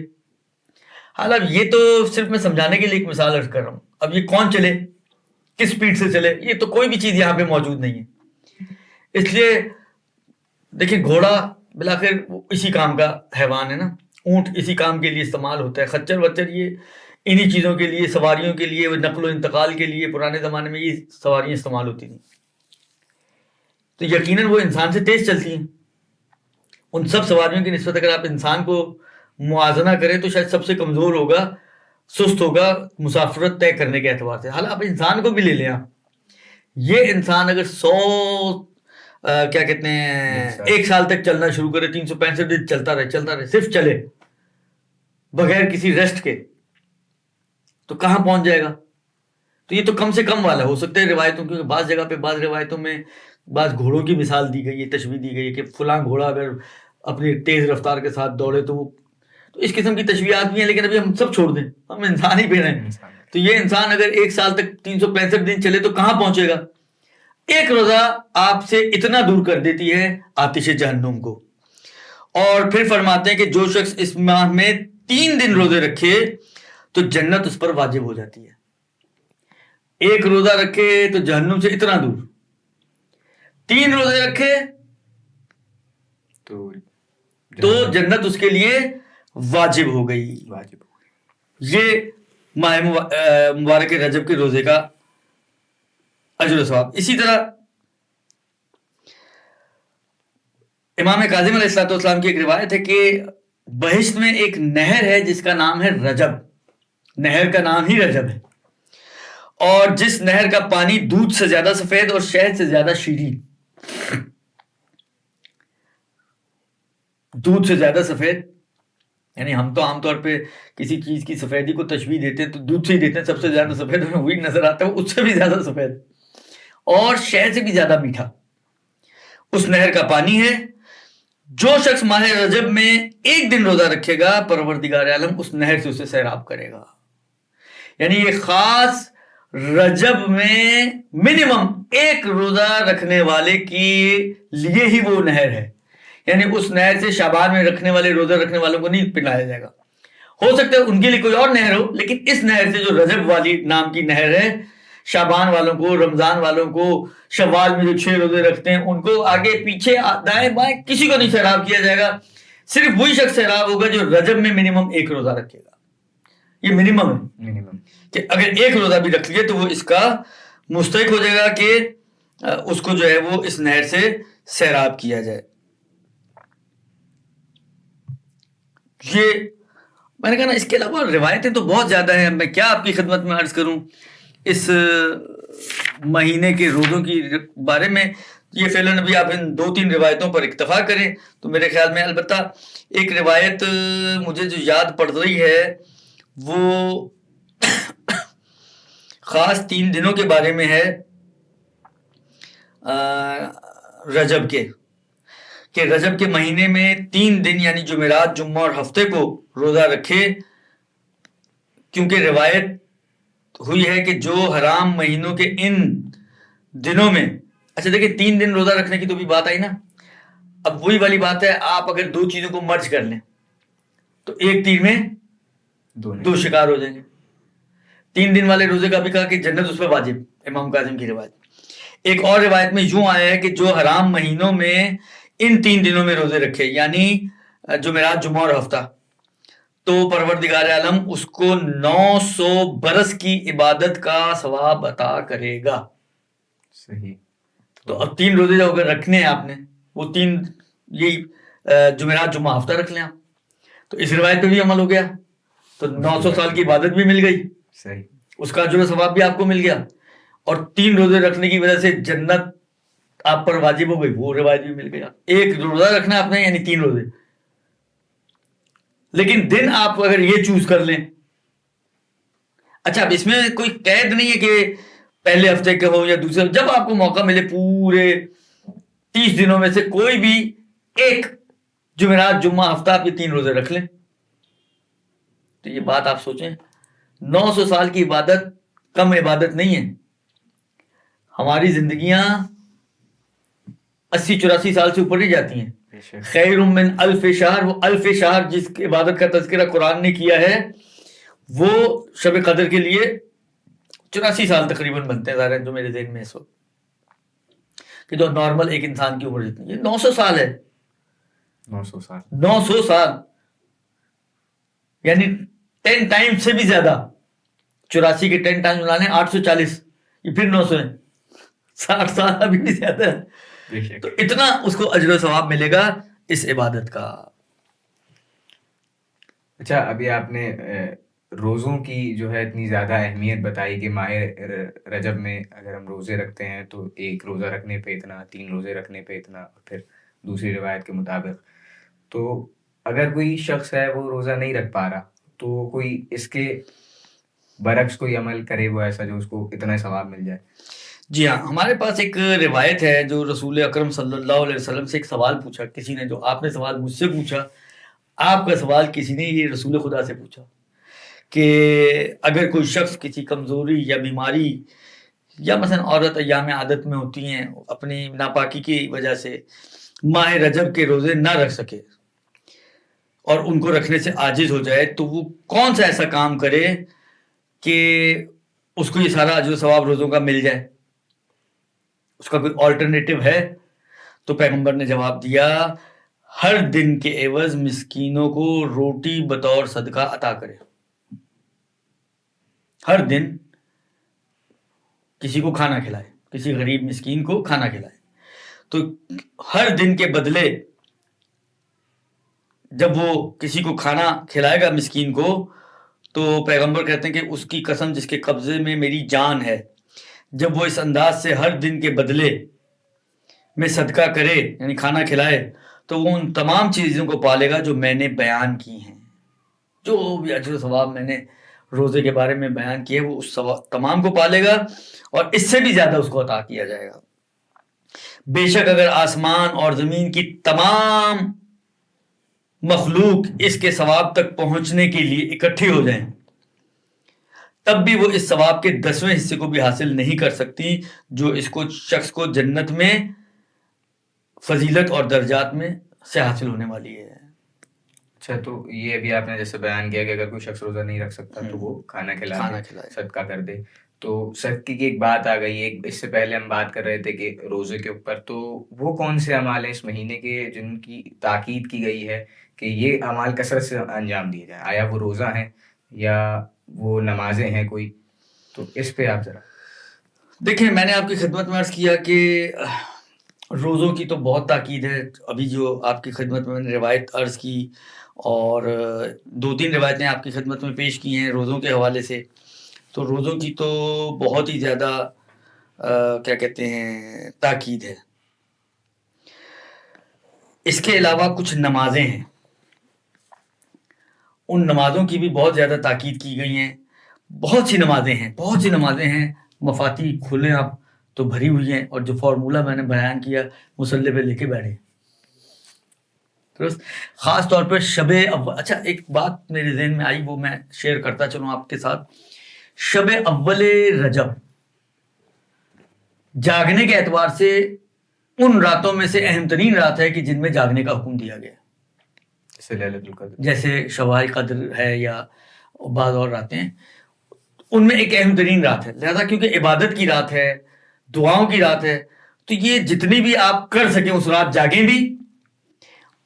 حالانکہ یہ تو صرف میں سمجھانے کے لیے ایک مثال عرض کر رہا ہوں۔ اب یہ کون چلے، کس سپیڈ سے چلے، یہ تو کوئی بھی چیز یہاں پہ موجود نہیں ہے۔ اس لیے دیکھیں، گھوڑا بلاخر اسی کام کا حیوان ہے نا، اونٹ اسی کام کے لیے استعمال ہوتا ہے، خچر وچر یہ انہی چیزوں کے لیے، سواریوں کے لیے، نقل و انتقال کے لیے پرانے زمانے میں یہ سواریاں استعمال ہوتی تھیں، تو یقیناً وہ انسان سے تیز چلتی ہیں۔ ان سب سواریوں کی نسبت اگر آپ انسان کو موازنہ کریں تو شاید سب سے کمزور ہوگا، سست ہوگا مسافرت طے کرنے کے اعتبار سے۔ حالانکہ آپ انسان کو بھی لے لیں، یہ انسان اگر 1 سال تک چلنا شروع کرے، 365 دن چلتا رہے، صرف چلے بغیر کسی ریسٹ کے، تو کہاں پہنچ جائے گا؟ تو یہ تو کم سے کم والا ہو سکتا ہے روایتوں، کیونکہ بعض جگہ پہ بعض روایتوں میں بعض گھوڑوں کی مثال دی گئی ہے، تشبیہ دی گئی ہے کہ فلاں گھوڑا اگر اپنی تیز رفتار کے ساتھ دوڑے تو اس قسم کی تشبیہات بھی ہیں، لیکن ابھی ہم سب چھوڑ دیں، ہم انسان ہی پہ رہیں۔ تو یہ انسان اگر 1 سال تک 365 دن چلے تو کہاں پہنچے گا؟ ایک روزہ آپ سے اتنا دور کر دیتی ہے آتش جہنم کو۔ اور پھر فرماتے ہیں کہ جو شخص اس ماہ میں 3 دن روزے رکھے تو جنت اس پر واجب ہو جاتی ہے۔ ایک روزہ رکھے تو جہنم سے اتنا دور، 3 روزے رکھے تو جنت اس کے لیے واجب ہو گئی۔ یہ ماہ مبارک رجب کے روزے کا اجر و ثواب۔ اسی طرح امام کاظم علیہ السلام کی ایک روایت ہے کہ بہشت میں ایک نہر ہے جس کا نام ہے رجب، نہر کا نام ہی رجب ہے، اور جس نہر کا پانی دودھ سے زیادہ سفید اور شہد سے زیادہ شیرین، دودھ سے زیادہ سفید، یعنی ہم تو عام طور پہ کسی چیز کی سفیدی کو تشبیہ دیتے ہیں تو دودھ سے ہی دیتے ہیں، سب سے زیادہ سفید ہمیں وہی نظر آتا ہے، اس سے بھی زیادہ سفید اور شہد سے بھی زیادہ میٹھا اس نہر کا پانی ہے۔ جو شخص ماہ رجب میں 1 دن روزہ رکھے گا، پروردگار عالم اس نہر سے اسے سیراب کرے گا۔ یعنی یہ خاص رجب میں منیمم 1 روزہ رکھنے والے کے لیے ہی وہ نہر ہے، یعنی اس نہر سے شعبان میں رکھنے والے، روزہ رکھنے والوں کو نہیں پلایا جائے گا۔ ہو سکتا ہے ان کے لیے کوئی اور نہر ہو، لیکن اس نہر سے جو رجب والی نام کی نہر ہے، شعبان والوں کو، رمضان والوں کو، شوال میں جو 6 روزے رکھتے ہیں ان کو آگے پیچھے دائیں بائیں کسی کو نہیں سیراب کیا جائے گا، صرف وہی شخص سیراب ہوگا جو رجب میں منیمم 1 روزہ رکھے گا۔ یہ منیمم ہے کہ اگر 1 روزہ بھی رکھ لیے تو وہ اس کا مستحق ہو جائے گا کہ اس کو جو ہے وہ اس نہر سے سیراب کیا جائے۔ یہ میں نے کہا نا، اس کے علاوہ روایتیں تو بہت زیادہ ہیں، میں کیا آپ کی خدمت میں عرض کروں اس مہینے کے روزوں کی بارے میں۔ یہ فعلاً ابھی آپ ان 2-3 روایتوں پر اکتفا کریں تو میرے خیال میں، البتہ ایک روایت مجھے جو یاد پڑ رہی ہے وہ خاص 3 دنوں کے بارے میں ہے رجب کے، کہ رجب کے مہینے میں 3 دن یعنی جمعرات، جمعہ اور ہفتے کو روزہ رکھے، کیونکہ روایت ہوئی ہے کہ جو حرام مہینوں کے ان دنوں میں، اچھا دیکھیں 3 دن روزہ رکھنے کی تو بھی بات آئی نا، اب وہی والی بات ہے، آپ اگر 2 چیزوں کو مرج کر لیں تو ایک تیر میں 2 شکار ہو جائیں گے۔ 3 دن والے روزے کا بھی کہا کہ جنت اس پہ واجب، امام کاظم کی روایت۔ ایک اور روایت میں یوں آیا ہے کہ جو حرام مہینوں میں ان 3 دنوں میں روزے رکھے یعنی جمعرات جمعہ اور ہفتہ تو پروردگار عالم اس کو 900 برس کی عبادت کا ثواب عطا کرے گا. صحیح. تو اب 3 روزے جو اگر رکھنے ہیں آپ نے وہ 3 یہی جمعرات جمعہ ہفتہ رکھ لیں آپ تو اس روایت پہ بھی عمل ہو گیا تو 900 سال کی عبادت بھی مل گئی. صحیح. اس کا جو ثواب بھی آپ کو مل گیا اور 3 روزے رکھنے کی وجہ سے جنت آپ پر واجب ہو گئی وہ روایت بھی مل گیا. ایک روزہ رکھنا آپ نے یعنی 3 روزے. لیکن دن آپ اگر یہ چوز کر لیں اچھا اب اس میں کوئی قید نہیں ہے کہ پہلے ہفتے کے ہو یا دوسرے جب آپ کو موقع ملے پورے 30 دنوں میں سے کوئی بھی ایک جمعرات جمعہ ہفتہ آپ یہ 3 روزے رکھ لیں. تو یہ بات آپ سوچیں 900 سال کی عبادت کم عبادت نہیں ہے. ہماری زندگیاں 80-84 سال سے اوپر ہی جاتی ہیں. خیر من الف شہر وہ الف شہر جس کی عبادت کا تذکرہ قرآن نے کیا ہے وہ شب قدر کے لیے 84 سال تقریباً بنتے ہیں. ظاہر جو میرے ذہن میں اس وقت کہ جو نارمل ایک انسان کی عمر جتنی یہ 900 سال ہے. 900 سال یعنی 10 ٹائم سے بھی زیادہ. 84 کے 10 ٹائم ملا لیں 840 یہ پھر 900 ہے 60 سال ابھی بھی زیادہ ہے. تو اتنا اس کو اجر و ثواب ملے گا اس عبادت کا. اچھا ابھی آپ نے روزوں کی جو ہے اتنی زیادہ اہمیت بتائی کہ ماہ رجب میں اگر ہم روزے رکھتے ہیں تو ایک روزہ رکھنے پہ اتنا 3 روزے رکھنے پہ اتنا اور پھر دوسری روایت کے مطابق تو اگر کوئی شخص ہے وہ روزہ نہیں رکھ پا رہا تو کوئی اس کے برعکس کوئی عمل کرے وہ ایسا جو اس کو اتنا ثواب مل جائے. جی ہاں ہمارے پاس ایک روایت ہے جو رسول اکرم صلی اللہ علیہ وسلم سے ایک سوال پوچھا کسی نے. جو آپ نے سوال مجھ سے پوچھا آپ کا سوال کسی نے یہ رسول خدا سے پوچھا کہ اگر کوئی شخص کسی کمزوری یا بیماری یا مثلا عورت ایام عادت میں ہوتی ہیں اپنی ناپاکی کی وجہ سے ماہ رجب کے روزے نہ رکھ سکے اور ان کو رکھنے سے عاجز ہو جائے تو وہ کون سا ایسا کام کرے کہ اس کو یہ سارا اجر و ثواب روزوں کا مل جائے. اس کا کوئی آلٹرنیٹو ہے؟ تو پیغمبر نے جواب دیا ہر دن کے عوض مسکینوں کو روٹی بطور صدقہ عطا کرے. ہر دن کسی کو کھانا کھلائے کسی غریب مسکین کو کھانا کھلائے. تو ہر دن کے بدلے جب وہ کسی کو کھانا کھلائے گا مسکین کو تو پیغمبر کہتے ہیں کہ اس کی قسم جس کے قبضے میں میری جان ہے جب وہ اس انداز سے ہر دن کے بدلے میں صدقہ کرے یعنی کھانا کھلائے تو وہ ان تمام چیزوں کو پالے گا جو میں نے بیان کی ہیں. جو بھی اجر و ثواب میں نے روزے کے بارے میں بیان کیے وہ اس تمام کو پالے گا اور اس سے بھی زیادہ اس کو عطا کیا جائے گا. بے شک اگر آسمان اور زمین کی تمام مخلوق اس کے ثواب تک پہنچنے کے لیے اکٹھی ہو جائیں تب بھی وہ اس ثواب کے 10ویں حصے کو بھی حاصل نہیں کر سکتی جو اس کو شخص کو جنت میں فضیلت اور درجات میں سے حاصل ہونے والی ہے. اچھا تو یہ ابھی آپ نے جیسے بیان کیا کہ اگر کوئی شخص روزہ نہیں رکھ سکتا تو وہ کھانا کھلائے صدقہ کر دے. تو صدقے کی ایک بات آ گئی ایک اس سے پہلے ہم بات کر رہے تھے کہ روزے کے اوپر تو وہ کون سے اعمال ہیں اس مہینے کے جن کی تاکید کی گئی ہے کہ یہ اعمال کثرت سے انجام دیے جائیں؟ آیا وہ روزہ ہیں یا وہ نمازیں ہیں کوئی؟ تو اس پہ آپ ذرا دیکھیں میں نے آپ کی خدمت میں عرض کیا کہ روزوں کی تو بہت تاکید ہے. ابھی جو آپ کی خدمت میں نے روایت عرض کی اور 2-3 روایتیں آپ کی خدمت میں پیش کی ہیں روزوں کے حوالے سے تو روزوں کی تو بہت ہی زیادہ کیا کہتے ہیں تاکید ہے. اس کے علاوہ کچھ نمازیں ہیں ان نمازوں کی بھی بہت زیادہ تاکید کی گئی ہیں. بہت سی نمازیں ہیں مفاتیح کھولیں آپ تو بھری ہوئی ہیں اور جو فارمولہ میں نے بیان کیا مصلی پہ لے کے بیٹھے درست. خاص طور پر شب اول. اچھا ایک بات میرے ذہن میں آئی وہ میں شیئر کرتا چلوں آپ کے ساتھ. شب اول رجب جاگنے کے اعتبار سے ان راتوں میں سے اہم ترین رات ہے کہ جن میں جاگنے کا حکم دیا گیا جیسے لیلۃ القدر جیسے شوائے قدر ہے یا بعض اور راتیں ان میں ایک اہم ترین رات ہے. لہذا کیونکہ عبادت کی رات ہے دعاؤں کی رات ہے تو یہ جتنی بھی آپ کر سکیں اس رات جاگیں بھی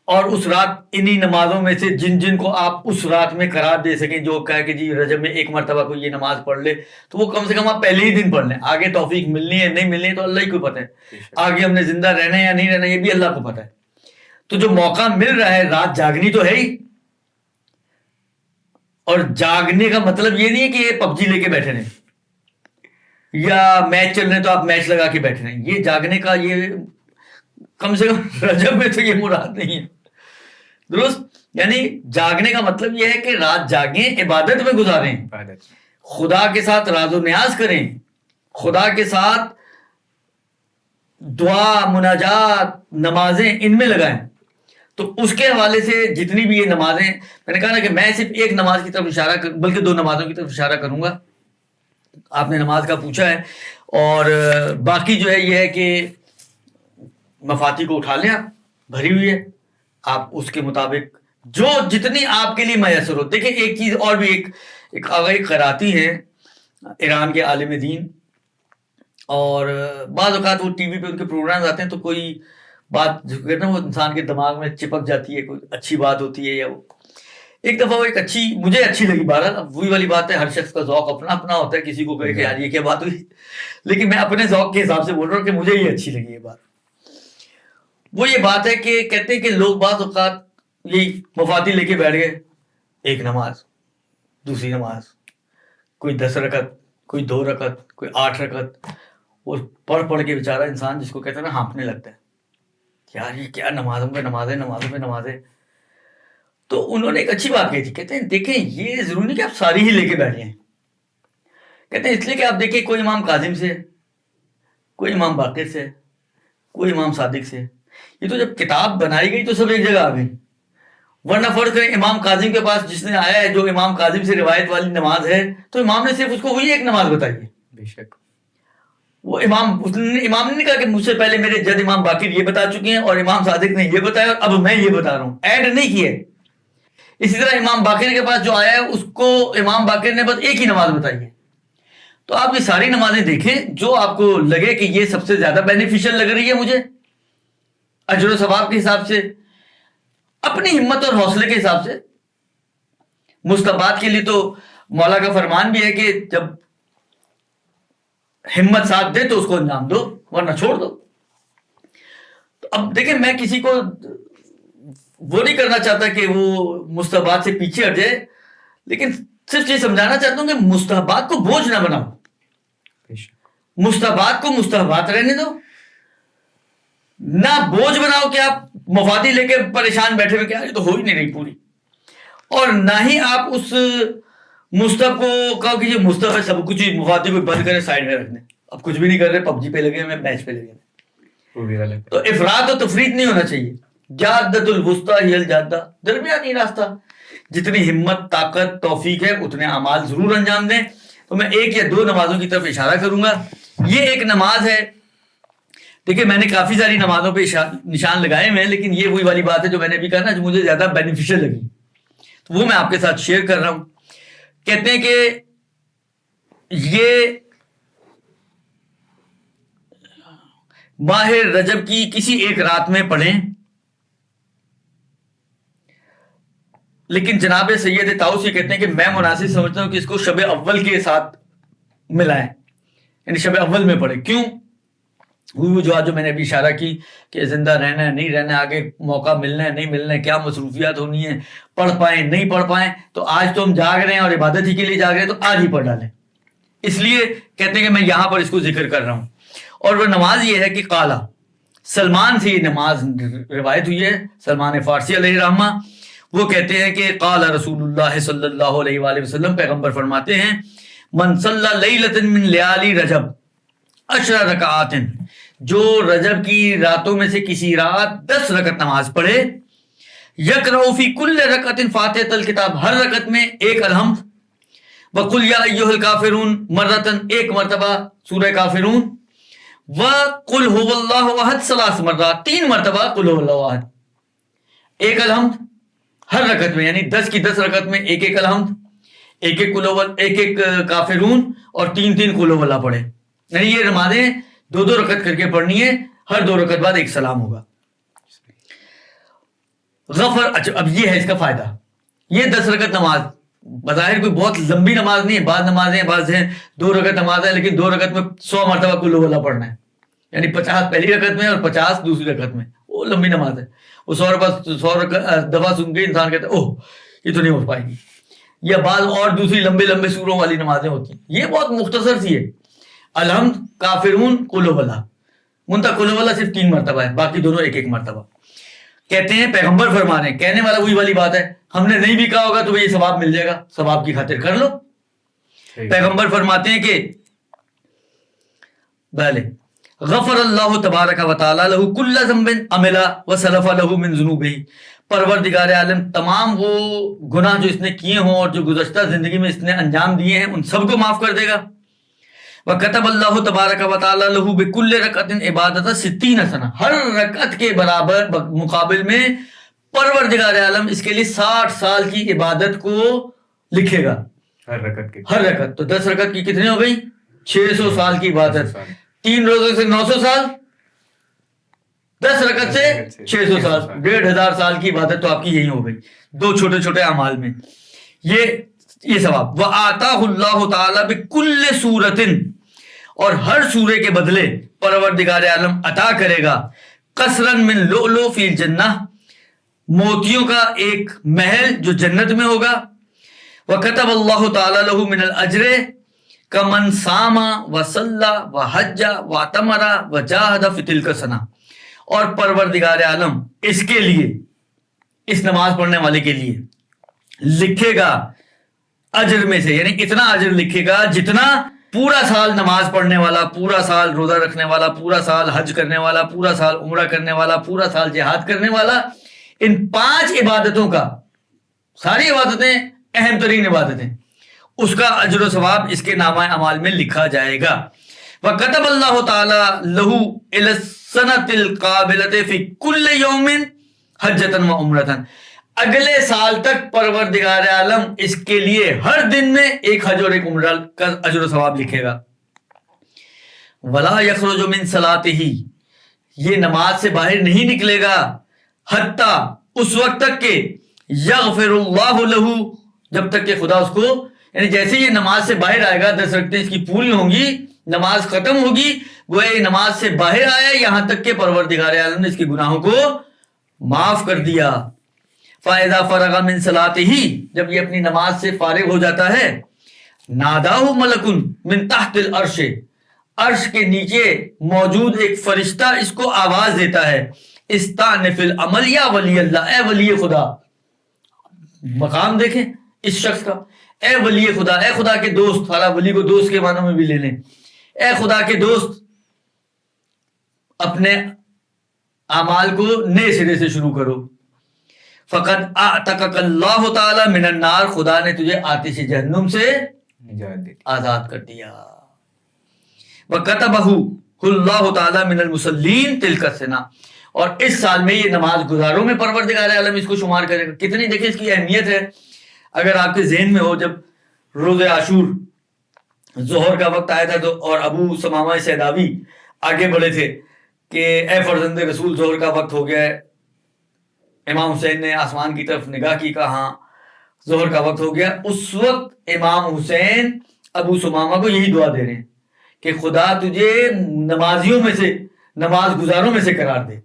اور اس رات انہی نمازوں میں سے جن کو آپ اس رات میں قرار دے سکیں، جو کہا کہ جی رجب میں ایک مرتبہ کوئی یہ نماز پڑھ لے، تو وہ کم سے کم آپ پہلے ہی دن پڑھ لیں. آگے توفیق ملنی ہے نہیں ملنی ہے تو اللہ ہی کو پتہ ہے، آگے ہم نے زندہ رہنا ہے یا نہیں رہنا یہ بھی اللہ کو پتہ ہے. تو جو موقع مل رہا ہے رات جاگنی تو ہے ہی، اور جاگنے کا مطلب یہ نہیں ہے کہ یہ پب جی لے کے بیٹھے رہیں یا میچ چل رہے تو آپ میچ لگا کے بیٹھے رہیں. یہ جاگنے کا یہ کم سے کم رجب میں تو یہ مراد نہیں ہے. درست؟ یعنی جاگنے کا مطلب یہ ہے کہ رات جاگیں، عبادت میں گزاریں، خدا کے ساتھ راز و نیاز کریں، خدا کے ساتھ دعا، مناجات، نمازیں ان میں لگائیں. تو اس کے حوالے سے جتنی بھی یہ نمازیں، میں نے کہا نا کہ میں صرف ایک نماز کی طرف اشارہ بلکہ 2 نمازوں کی طرف اشارہ کروں گا. آپ نے نماز کا پوچھا ہے، اور باقی جو ہے یہ ہے کہ مفاتی کو اٹھا لیں، آپ بھری ہوئی ہے، آپ اس کے مطابق جو جتنی آپ کے لیے میسر ہو. دیکھیں ایک چیز اور بھی، ایک آگاہی خیراتی ہے ایران کے عالم دین، اور بعض اوقات وہ ٹی وی پہ ان کے پروگرامز آتے ہیں تو کوئی بات جو کہتے ہیں وہ انسان کے دماغ میں چپک جاتی ہے، کوئی اچھی بات ہوتی ہے یا وہ ایک دفعہ وہ ایک مجھے اچھی لگی. بہرحال اب وہی والی بات ہے، ہر شخص کا ذوق اپنا اپنا ہوتا ہے، کسی کو کہے کہ یار یہ کیا بات ہوئی، لیکن میں اپنے ذوق کے حساب سے بول رہا ہوں کہ مجھے یہ اچھی لگی یہ بات. وہ یہ بات ہے کہ کہتے ہیں کہ لوگ بعض اوقات یہی مفاتی لے کے بیٹھ گئے، ایک نماز، دوسری نماز، کوئی 10 رکعت، کوئی 2 رکعت، کوئی 8 رکعت، اور پڑھ کے بیچارہ انسان جس کو کہتے ہیں نا ہانپنے لگتا ہے، یار یہ کیا نمازوں پہ نمازیں. تو انہوں نے ایک اچھی بات کہی تھی، کہتے ہیں دیکھیں یہ ضروری نہیں کہ آپ ساری ہی لے کے بیٹھ جائیں. کہتے ہیں اس لیے کہ آپ دیکھیں کوئی امام کاظم سے، کوئی امام باقر سے، کوئی امام صادق سے، یہ تو جب کتاب بنائی گئی تو سب ایک جگہ آ گئی. ورنہ فرض کریں امام کاظم کے پاس جس نے آیا ہے جو امام کاظم سے روایت والی نماز ہے، تو امام نے صرف اس کو وہی ایک نماز بتائی ہے. بے شک وہ امام نے نہیں کہا کہ مجھ سے پہلے میرے جد امام باقر یہ بتا چکے ہیں اور امام صادق نے یہ بتایا اور اب میں یہ بتا رہا ہوں، ایڈ نہیں کیے. اسی طرح امام باقر کے پاس جو آیا ہے اس کو امام باقر نے بس ایک ہی نماز بتائی ہے. تو آپ یہ ساری نمازیں دیکھیں جو آپ کو لگے کہ یہ سب سے زیادہ بینیفیشل لگ رہی ہے مجھے اجر و ثواب کے حساب سے، اپنی ہمت اور حوصلے کے حساب سے. مستحبات کے لیے تو مولا کا فرمان بھی ہے کہ جب ہمت ساتھ دے تو اس کو انجام دو ورنہ چھوڑ دو. تو اب دیکھیں میں کسی کو وہ نہیں کرنا چاہتا کہ وہ مستحبات سے پیچھے ہٹ جائے، لیکن صرف یہ سمجھانا چاہتا ہوں کہ مستحبات کو بوجھ نہ بناؤ، مستحبات کو مستحبات رہنے دو، نہ بوجھ بناؤ کہ آپ مفادی لے کے پریشان بیٹھے ہوئے کہ یہ تو ہو ہی نہیں رہی پوری، اور نہ ہی آپ اس مستحب کو کہو کہ یہ مستحب ہے سب کچھ مفادی کو بند کریں سائڈ میں رکھ دیں، اب کچھ بھی نہیں کر رہے، پب جی پہ لگے ہیں، میچ پہ لگے ہیں. تو افراط و تفریط نہیں ہونا چاہیے. جادۃ الوسطیٰ ہی الجادہ، درمیانی راستہ. جتنی ہمت، طاقت، توفیق ہے اتنے اعمال ضرور انجام دیں. تو میں 1 یا 2 نمازوں کی طرف اشارہ کروں گا. یہ ایک نماز ہے، دیکھیں میں نے کافی ساری نمازوں پہ نشان لگائے ہوئے ہیں، لیکن یہ وہی والی بات ہے جو میں نے بھی کہا نا جو مجھے زیادہ بینیفیشل لگی، تو وہ میں آپ کے ساتھ شیئر کر رہا ہوں. کہتے ہیں کہ یہ ماہ رجب کی کسی ایک رات میں پڑھیں، لیکن جناب سید طاؤس یہ کہتے ہیں کہ میں مناسب سمجھتا ہوں کہ اس کو شب اول کے ساتھ ملائیں، یعنی شب اول میں پڑھیں. کیوں؟ وہ وجوہات جو میں نے ابھی اشارہ کی کہ زندہ رہنا ہے نہیں رہنا ہے، آگے موقع ملنا ہے نہیں ملنا ہے، کیا مصروفیات ہونی ہے، پڑھ پائیں نہیں پڑھ پائیں، تو آج تو ہم جاگ رہے ہیں اور عبادت ہی کے لیے جاگ رہے ہیں تو آج ہی پڑھ ڈالیں. اس لیے کہتے ہیں کہ میں یہاں پر اس کو ذکر کر رہا ہوں. اور وہ نماز یہ ہے کہ قالا، سلمان سے یہ نماز روایت ہوئی ہے، سلمان فارسی علیہ الرحمہ. وہ کہتے ہیں کہ قال رسول اللہ صلی اللہ علیہ وآلہ وسلم، پیغمبر فرماتے ہیں من صلی لیلۃ من لیالی رجب 10 رکعات، جو رجب کی راتوں میں سے کسی رات 10 رکعت نماز پڑھے، یقرأ فی کل رکعت فاتحۃ الکتاب، ہر رکعت میں ایک الحمد، وقل یا ایھا الکافرون مرتن، ایک مرتبہ سورہ کافرون، وقل هو اللہ احد 3 مرات، 3 مرتبہ قل هو اللہ احد، ایک الحمد ہر رکعت میں، یعنی 10 کی 10 رکعت میں ایک ایک الحمد، ایک ایک کافرون اور 3 قل هو اللہ پڑھے. یعنی یہ نمازیں 2 رکعت کر کے پڑھنی ہے، ہر 2 رکعت بعد ایک سلام ہوگا. غفر. اچھا اب یہ ہے اس کا فائدہ. یہ 10 رکعت نماز بظاہر کوئی بہت لمبی نماز نہیں ہے. بعض نمازیں بعض ہیں 2 رکعت نماز ہے لیکن 2 رکعت میں 100 مرتبہ کل ہو پڑھنا ہے, یعنی 50 پہلی رکعت میں اور 50 دوسری رکعت میں. وہ لمبی نماز ہے. وہ 100 دفعہ سن کے انسان کہتا ہے اوہ یہ تو نہیں ہو پائے گی. یا بعض اور دوسری لمبے سوروں والی نمازیں ہوتی ہیں. یہ بہت مختصر سی ہے. الحمد, کافرون, قل واللہ. منتہا قل واللہ صرف 3 مرتبہ ہے, باقی دونوں ایک مرتبہ. کہتے ہیں پیغمبر فرما رہے ہیں, کہنے والا وہی والی بات ہے, ہم نے نہیں بھی کہا ہوگا تو یہ ثواب مل جائے گا, ثواب کی خاطر کر لو. پیغمبر فرماتے ہیں کہ بھلے غفر اللہ تبارک و تعالی لہ کل ذنب عمل وسلف لہ من ذنوبہ. پروردگار عالم تمام وہ گناہ جو اس نے کیے ہوں اور جو گزشتہ زندگی میں اس نے انجام دیے ہیں ان سب کو معاف کر دے گا. وَكَتَبَ اللَّهُ تَبَارَكَ وَتَعَالَى لَهُ بِكُلِّ رَكْعَةٍ عِبَادَةً 60 سنہ. ہر رکعت کے برابر مقابل میں پروردگار عالم اس کے لیے 60 سال کی عبادت کو لکھے گا. ہر رکعت کے, ہر رکعت. تو 10 رکعت کی کتنی ہو گئی؟ 600 سال کی عبادت. 3 روزوں سے 900 سال, 10 رکعت سے 600 سال, 1500 سال کی عبادت تو آپ کی یہی ہو گئی 2 چھوٹے چھوٹے اعمال میں. یہ ثواب. وَآتَاهُ اللَّهُ تَعَالَى بِكُلِّ سُورَةٍ, اور ہر سورے کے بدلے پروردگار عالم عطا کرے گا قصراً من لؤلؤ فی الجنہ, موتیوں کا ایک محل جو جنت میں ہوگا. وَكَتَبَ اللَّهُ تَعَالَى لَهُ مِنَ الْأَجْرِ كَمَنْ صَامَ وَصَلَّى وَحَجَّ وَاعْتَمَرَ وَجَاهَدَ فِي تِلْكَ السَّنَةِ, اور پروردگار عالم اس کے لیے, اس نماز پڑھنے والے کے لیے لکھے گا اجر میں سے, یعنی اتنا اجر لکھے گا جتنا پورا سال نماز پڑھنے والا, پورا سال روزہ رکھنے والا, پورا سال حج کرنے والا, پورا سال عمرہ کرنے والا, پورا سال جہاد کرنے والا, ان 5 عبادتوں کا, ساری عبادتیں اہم ترین عبادتیں, اس کا اجر و ثواب اس کے نامہ اعمال میں لکھا جائے گا. وَكَتَبَ اللَّهُ تَعَالَى لَهُ إِلَى السَّنَةِ الْقَابِلَةِ فِي كُلِّ يَوْمٍ حَجَّةً وَعُمْرَةً, اگلے سال تک پروردگار عالم اس کے لیے ہر دن میں ایک حج اور ایک عمرہ کا اجر و ثواب لکھے گا. وَلَا يَخْرُجُ مِنْ صَلَاتِهِ, یہ نماز سے باہر نہیں نکلے گا حتیٰ اس وقت تک کہ یغفر اللہ لہ, جب تک کہ خدا اس کو, یعنی جیسے یہ نماز سے باہر آئے گا 10 رکعتیں اس کی پوری ہوں گی, نماز ختم ہوگی, وہ نماز سے باہر آیا یہاں تک کہ پروردگار عالم نے اس کے گناہوں کو معاف کر دیا. فَإِذَا فَرَغَ مِنْ صَلَاتِهِ, جب یہ اپنی نماز سے فارغ ہو جاتا ہے, نَادَاهُ مَلَكٌ مِنْ تَحْتِ الْعَرْشِ, عرش کے نیچے موجود ایک فرشتہ اس کو آواز دیتا ہے, استانف العمل یا ولی اللہ, اے ولی خدا. مقام دیکھیں اس شخص کا, اے ولی خدا, اے خدا کے دوست. حالانکہ ولی کو دوست کے معنوں میں بھی لے لیں, اے خدا کے دوست, اپنے اعمال کو نئے سرے سے شروع کرو. فقط اعتقک اللہ تعالی من النار, خدا نے تجھے آتش جہنم سے آزاد کر دیا. وکتبہ اللہ تعالی من المصلین تلک السنہ, اور اس سال میں یہ نماز گزاروں میں پروردگار عالم اس کو شمار کرے گا. کتنی دیکھیں اس کی اہمیت ہے. اگر آپ کے ذہن میں ہو, جب روز عاشور ظہر کا وقت آیا تھا تو, اور ابو ثمامہ سیداوی آگے بڑھے تھے کہ اے فرزند رسول ظہر کا وقت ہو گیا ہے. امام حسین نے آسمان کی طرف نگاہ کی, کہا ہاں ظہر کا وقت ہو گیا. اس وقت امام حسین ابو ثمامہ کو یہی دعا دے رہے ہیں کہ خدا تجھے نمازیوں میں سے, نماز گزاروں میں سے قرار دے.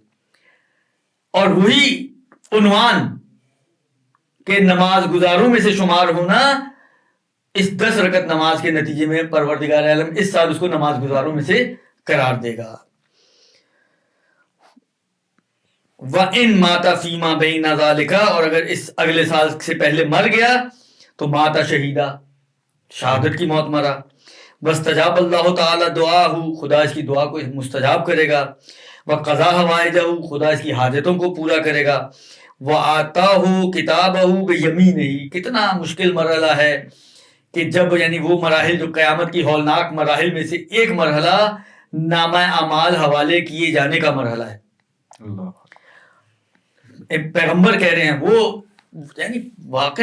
اور وہی عنوان کہ نماز گزاروں میں سے شمار ہونا, اس 10 رکعت نماز کے نتیجے میں پروردگار عالم اس سال اس کو نماز گزاروں میں سے قرار دے گا. وَإِن مَاتَ فِي مَا بَيْنَ ذَلِكَ, اور اگر اس اگلے سال سے پہلے مر گیا تو ماتا شہیدہ, شہادت کی موت مرا. وَاسْتَجَابَ اللَّهُ تَعَالَى دُعَاهُ, خدا اس کی دعا کو مستجاب کرے گا. وَقَضَىٰ حَوَائِجَهُ, خدا اس کی حاجتوں کو پورا کرے گا. وَآتَاهُ كِتَابَهُ بِيَمِينِهِ, کتنا مشکل مرحلہ ہے کہ جب, یعنی وہ مراحل جو قیامت کی ہولناک مراحل میں سے ایک مرحلہ نامہ اعمال حوالے کیے جانے کا مرحلہ ہے. اللہ, پیغمبر کہہ رہے ہیں, وہ یعنی واقع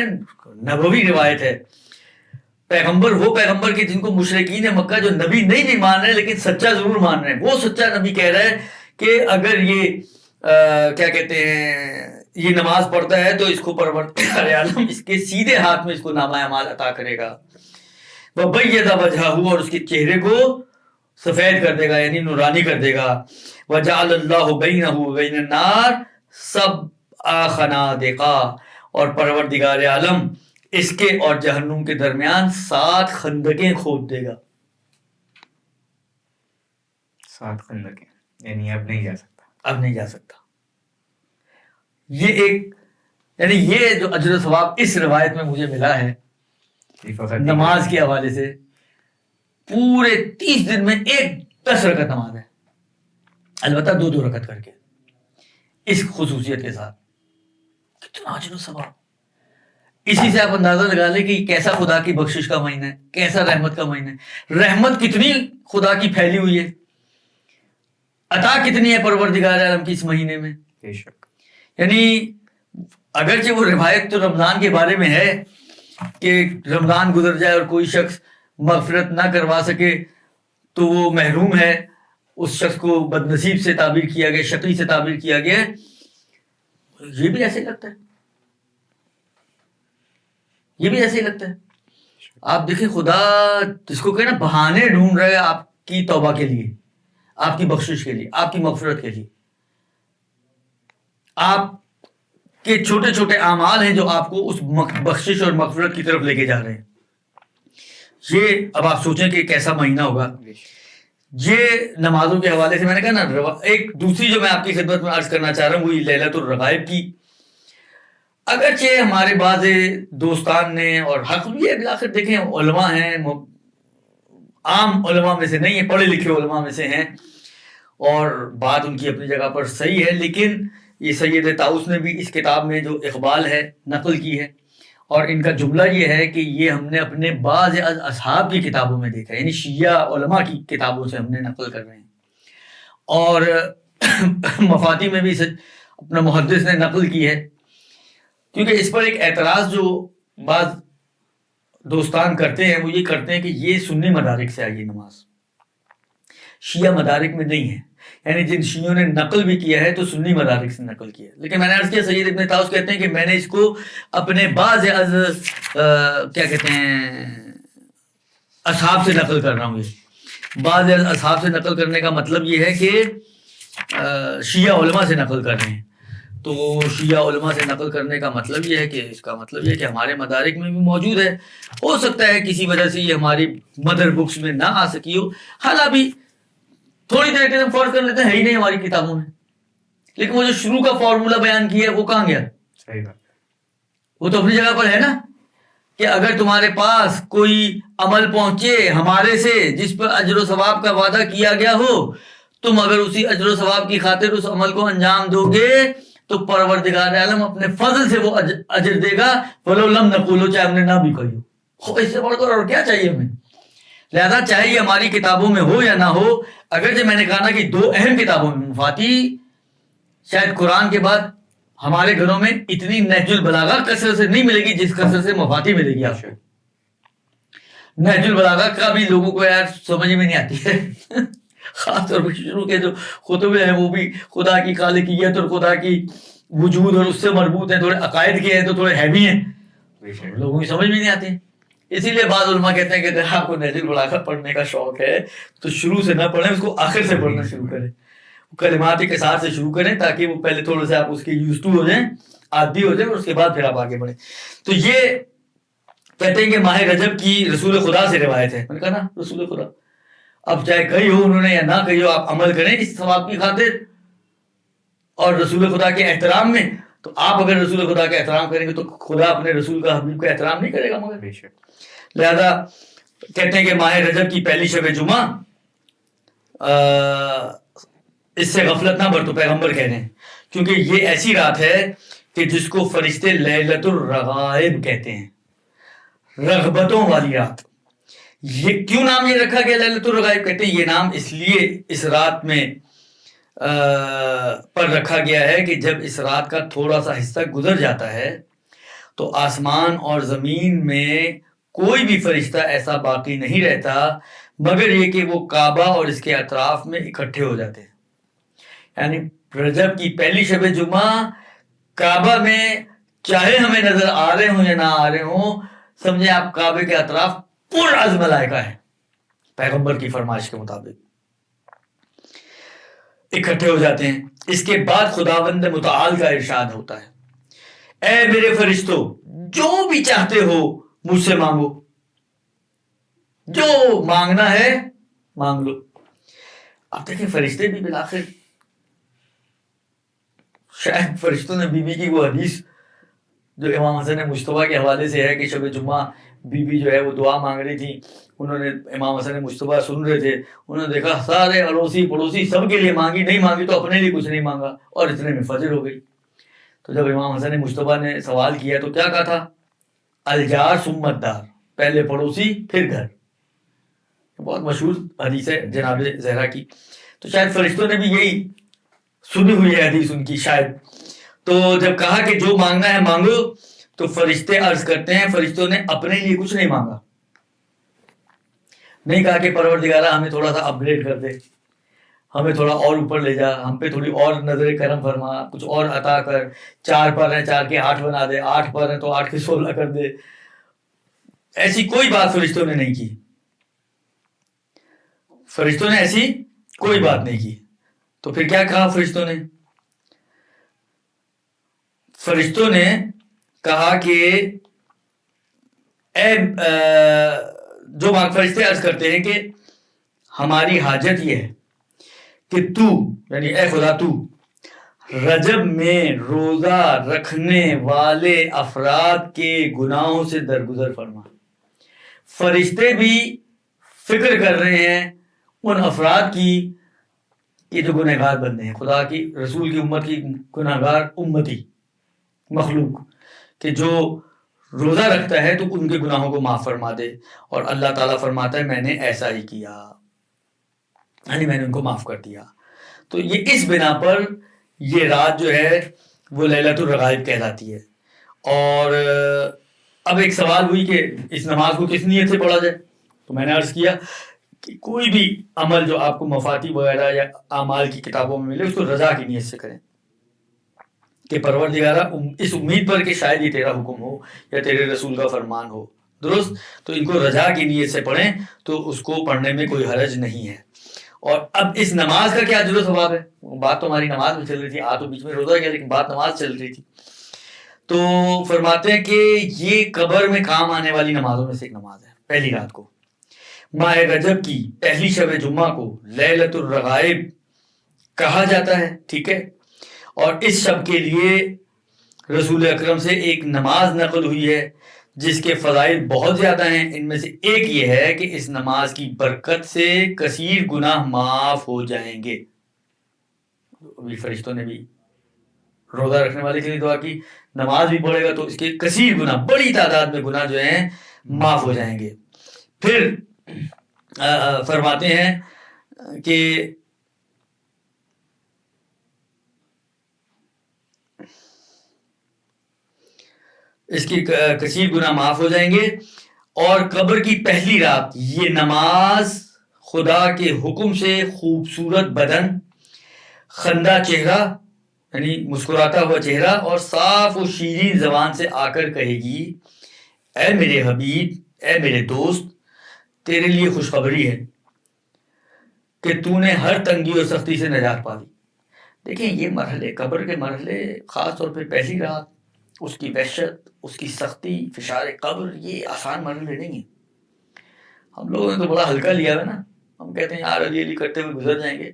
نبوی روایت ہے. پیغمبر وہ پیغمبر کے جن کو مشرکین مکہ جو نبی نہیں مان رہے لیکن سچا ضرور مان رہے ہیں, وہ سچا نبی کہہ رہا ہے کہ اگر یہ کیا کہتے ہیں یہ نماز پڑھتا ہے تو اس کو پروردگار عالم اس کے سیدھے ہاتھ میں اس کو نامہ اعمال عطا کرے گا. وَبَيَّضَ وَجْهَهُ، اور اس کے چہرے کو سفید کر دے گا یعنی نورانی کر دے گا. وَجَعَلَ اللَّهُ بَيْنَهُ وَبَيْنَ النَّارِ سَبْعَ خَنَادِقَ، اور پروردگار عالم اس کے اور جہنم کے درمیان 7 خندقیں کھود دے گا. 7 خندقیں یعنی اب نہیں جا سکتا. اب نہیں جا سکتا. یہ ایک یعنی یہ جو اجر و ثواب اس روایت میں مجھے ملا ہے نماز کے حوالے سے، پورے 30 دن میں 10 رکعت نماز ہے، البتہ 2 رکعت کر کے، اس خصوصیت کے ساتھ. کتنا اجر و ثواب. اسی سے آپ اندازہ لگا لیں کہ کیسا خدا کی بخشش کا مہینہ ہے، کیسا رحمت کا مہینہ ہے. رحمت کتنی خدا کی پھیلی ہوئی ہے، عطا کتنی ہے پروردگار عالم کی اس مہینے میں. بے شک. یعنی اگرچہ وہ روایت تو رمضان کے بارے میں ہے کہ رمضان گزر جائے اور کوئی شخص مغفرت نہ کروا سکے تو وہ محروم ہے، اس شخص کو بد نصیب سے تعبیر کیا گیا، شقی سے تعبیر کیا گیا. یہ بھی ایسے لگتا ہے، یہ بھی ایسے ہی لگتا ہے. آپ دیکھیں خدا جس کو کہ نا بہانے ڈھونڈ رہے ہیں آپ کی توبہ کے لیے، آپ کی بخشش کے لیے، آپ کی مغفرت کے لیے. آپ کے چھوٹے چھوٹے اعمال ہیں جو آپ کو اس بخشش اور مغفرت کی طرف لے کے جا رہے ہیں. یہ اب آپ سوچیں کہ کیسا مہینہ ہوگا. یہ نمازوں کے حوالے سے میں نے کہا نا، ایک دوسری جو میں آپ کی خدمت میں عرض کرنا چاہ رہا ہوں وہی لیلۃ الرغائب کی. اگرچہ ہمارے بعض دوستان نے، اور حق بھی ہے بالآخر، دیکھیں علماء ہیں، عام علماء میں سے نہیں ہیں، پڑھے لکھے علماء میں سے ہیں، اور بات ان کی اپنی جگہ پر صحیح ہے. لیکن یہ سید طاؤس نے بھی اس کتاب میں جو اقبال ہے نقل کی ہے، اور ان کا جملہ یہ ہے کہ یہ ہم نے اپنے بعض اصحاب کی کتابوں میں دیکھا ہے، یعنی شیعہ علماء کی کتابوں سے ہم نے نقل کر رہے ہیں. اور مفاتی میں بھی اپنا محدث نے نقل کی ہے. کیونکہ اس پر ایک اعتراض جو بعض دوستان کرتے ہیں وہ یہ کرتے ہیں کہ یہ سنی مدارک سے آئی نماز، شیعہ مدارک میں نہیں ہے. یعنی جن شیعوں نے نقل بھی کیا ہے تو سنی مدارک سے نقل کیا ہے. لیکن میں نے عرض کیا سید ابن طاؤس کہتے ہیں کہ میں نے اس کو اپنے بعض کیا کہتے ہیں اصحاب سے نقل کر رہا ہوں. یہ بعض اصحاب سے نقل کرنے کا مطلب یہ ہے کہ شیعہ علماء سے نقل کر رہے ہیں. تو شیعہ علماء سے نقل کرنے کا مطلب یہ ہے کہ اس کا مطلب یہ ہے کہ ہمارے مدارک میں بھی موجود ہے. ہو سکتا ہے کسی وجہ سے یہ ہماری مدر بکس میں نہ آ سکی ہو. حالانکہ تھوڑی دیر کے ہم فرض کر لیتے ہیں ہے ہی نہیں ہماری کتابوں میں، لیکن وہ جو شروع کا فارمولہ بیان کیا ہے وہ کہاں گیا؟ صحیح بات. وہ تو اپنی جگہ پر ہے نا، کہ اگر تمہارے پاس کوئی عمل پہنچے ہمارے سے جس پر اجر و ثواب کا وعدہ کیا گیا ہو، تم اگر اسی اجر و ثواب کی خاطر اس عمل کو انجام دو گے تو پروردگار عالم اپنے فضل سے وہ اجر دے گا، وَلَوْ لَمْ نَقُولُ، چاہے ہم نے نہ بھی کہی ہو. اس سے بڑھ کر اور کیا چاہیے ہمیں؟ لہذا چاہے یہ ہماری کتابوں میں ہو یا نہ ہو، اگرچہ میں نے کہا نا کہ 2 اہم کتابوں میں مفاتی شاید قرآن کے بعد ہمارے گھروں میں اتنی نہج البلاغہ کثرت سے نہیں ملے گی جس کثرت سے مفاتی ملے گی. آپ کو نہج البلاغہ کا بھی لوگوں کو یار سمجھ میں نہیں آتی ہے. خاص طور پر شروع کے جو خطبے ہیں وہ بھی خدا کی خالقیت اور خدا کی وجود اور اس سے مربوط ہیں، تھوڑے عقائد کے ہیں تو تھوڑے ہیوی ہیں، لوگوں کی سمجھ میں نہیں آتے. اسی لیے بعض علماء کہتے ہیں کہ اگر آپ کو نہج البلاغہ پڑھنے کا شوق ہے تو شروع سے نہ پڑھیں، اس کو آخر سے پڑھنا شروع کریں. کلمات کے ساتھ سے شروع کریں تاکہ وہ پہلے تھوڑے سے آپ اس کے یوز ٹو ہو جائیں، عادی ہو جائیں، اور اس کے بعد پھر آپ آگے بڑھیں. تو یہ کہتے ہیں کہ ماہ رجب کی رسول خدا سے روایت ہے. میں نے کہا نا رسول خدا، اب چاہے کہی ہو انہوں نے یا نہ کہی ہو، آپ عمل کریں اس ثواب کی خاطر اور رسول خدا کے احترام میں. تو آپ اگر رسول خدا کا احترام کریں گے تو خدا اپنے رسول کا حبیب کا احترام نہیں کرے گا مگر. بے شک. لہذا کہتے ہیں کہ ماہ رجب کی پہلی شب جمعہ اس سے غفلت نہ برتو، پیغمبر کہہ رہے ہیں، کیونکہ یہ ایسی رات ہے کہ جس کو فرشتے لیلۃ الرغائب کہتے ہیں، رغبتوں والی رات. یہ کیوں نام یہ رکھا گیا لیلۃ الرغائب؟ کہتے ہیں یہ نام اس لیے اس رات میں پر رکھا گیا ہے کہ جب اس رات کا تھوڑا سا حصہ گزر جاتا ہے تو آسمان اور زمین میں کوئی بھی فرشتہ ایسا باقی نہیں رہتا مگر یہ کہ وہ کعبہ اور اس کے اطراف میں اکٹھے ہو جاتے ہیں. یعنی رجب کی پہلی شب جمعہ کعبہ میں چاہے ہمیں نظر آ رہے ہوں یا نہ آ رہے ہوں، سمجھیں آپ کعبے کے اطراف پر از ملائکہ ہے، پیغمبر کی فرمائش کے مطابق اکٹھے ہو جاتے ہیں۔ اس کے بعد خداوند متعال کا ارشاد ہوتا ہے، اے میرے فرشتوں، جو بھی چاہتے ہو مجھ سے مانگو، جو مانگنا ہے مانگ لو۔ اب دیکھیں فرشتے بھی بالآخر، شاید فرشتوں نے بی بی کی وہ حدیث جو امام حسن مجتبیٰ کے حوالے سے ہے کہ شب جمعہ بی بی جو ہے وہ دعا مانگ رہی تھی، انہوں نے امام حسن مجتبیٰ سن رہے تھے، انہوں نے دیکھا سارے اڑوسی پڑوسی سب کے لیے مانگی، نہیں مانگی تو اپنے لیے کچھ نہیں مانگا، اور اتنے میں فجر ہو گئی۔ تو جب امام حسن مجتبیٰ نے سوال کیا تو کیا کہا تھا؟ الجار ثم الدار، پہلے پڑوسی پھر گھر، بہت مشہور حدیث ہے جناب زہرا کی۔ تو شاید فرشتوں نے بھی یہی سنی ہوئی ہے حدیث ان کی شاید۔ تو جب کہا کہ جو مانگنا ہے مانگو، تو فرشتے عرض کرتے ہیں فرشتوں نے اپنے لیے کچھ نہیں مانگا، نہیں کہا کہ پروردگارہ ہمیں تھوڑا سا اپ گریڈ کر دے، ہمیں تھوڑا اور اوپر لے جا، ہم پہ تھوڑی اور نظر کرم فرما، کچھ اور عطا کر، 4 پر ہیں 4 کے 8 بنا دے، 8 پر ہیں تو 8 کے 16 کر دے۔ ایسی کوئی بات فرشتوں نے نہیں کی، فرشتوں نے ایسی کوئی بات نہیں کی۔ تو پھر کیا کہا فرشتوں نے؟ فرشتوں نے کہا کہ اے جو فرشتے عرض کرتے ہیں کہ ہماری حاجت یہ ہے کہ تو، یعنی اے خدا، تو رجب میں روزہ رکھنے والے افراد کے گناہوں سے درگزر فرما۔ فرشتے بھی فکر کر رہے ہیں ان افراد کی کہ جو گنہگار بندے ہیں، خدا کی رسول کی امت کی گنہگار امتی مخلوق، کہ جو روزہ رکھتا ہے تو ان کے گناہوں کو معاف فرما دے۔ اور اللہ تعالیٰ فرماتا ہے میں نے ایسا ہی کیا، یعنی میں نے ان کو معاف کر دیا۔ تو یہ اس بنا پر یہ رات جو ہے وہ لیلۃ الرغائب کہلاتی ہے۔ اور اب ایک سوال ہوئی کہ اس نماز کو کس نیت سے پڑھا جائے؟ تو میں نے عرض کیا کہ کوئی بھی عمل جو آپ کو مفاتی وغیرہ یا اعمال کی کتابوں میں ملے، اس کو رضا کی نیت سے کریں کہ پروردگارہ اس امید پر کہ شاید یہ تیرا حکم ہو یا تیرے رسول کا فرمان ہو، درست؟ تو ان کو رضا کی نیت سے پڑھیں تو اس کو پڑھنے میں کوئی حرج نہیں ہے۔ اور اب اس نماز کا کیا اجر و ثواب ہے؟ بات تو ہماری نماز میں چل رہی تھی، تو بیچ میں روزہ گیا لیکن بات نماز چل رہی تھی۔ تو فرماتے ہیں کہ یہ قبر میں کام آنے والی نمازوں میں سے ایک نماز ہے۔ پہلی رات کو ماہ رجب کی پہلی شب جمعہ کو لیلۃ الرغائب کہا جاتا ہے، ٹھیک ہے؟ اور اس شب کے لیے رسول اکرم سے ایک نماز نقل ہوئی ہے جس کے فضائل بہت زیادہ ہیں۔ ان میں سے ایک یہ ہے کہ اس نماز کی برکت سے کثیر گناہ معاف ہو جائیں گے۔ ابھی فرشتوں نے بھی روزہ رکھنے والے کے لیے دعا کی، نماز بھی پڑھے گا تو اس کے کثیر گناہ، بڑی تعداد میں گناہ جو ہیں معاف ہو جائیں گے۔ پھر فرماتے ہیں کہ اس کی کثیر گناہ معاف ہو جائیں گے۔ اور قبر کی پہلی رات یہ نماز خدا کے حکم سے خوبصورت بدن، خندہ چہرہ یعنی مسکراتا ہوا چہرہ اور صاف و شیرین زبان سے آ کر کہے گی، اے میرے حبیب، اے میرے دوست، تیرے لیے خوشخبری ہے کہ تو نے ہر تنگی اور سختی سے نجات پا لی۔ دیکھیں یہ مرحلے، قبر کے مرحلے، خاص طور پہ پہلی رات، اس کی وحشت، اس کی سختی، فشار قبر، یہ آسان مرحلے نہیں ہیں۔ ہم لوگوں نے تو بڑا ہلکا لیا ہے نا، ہم کہتے ہیں یار علی علی کرتے ہوئے گزر جائیں گے،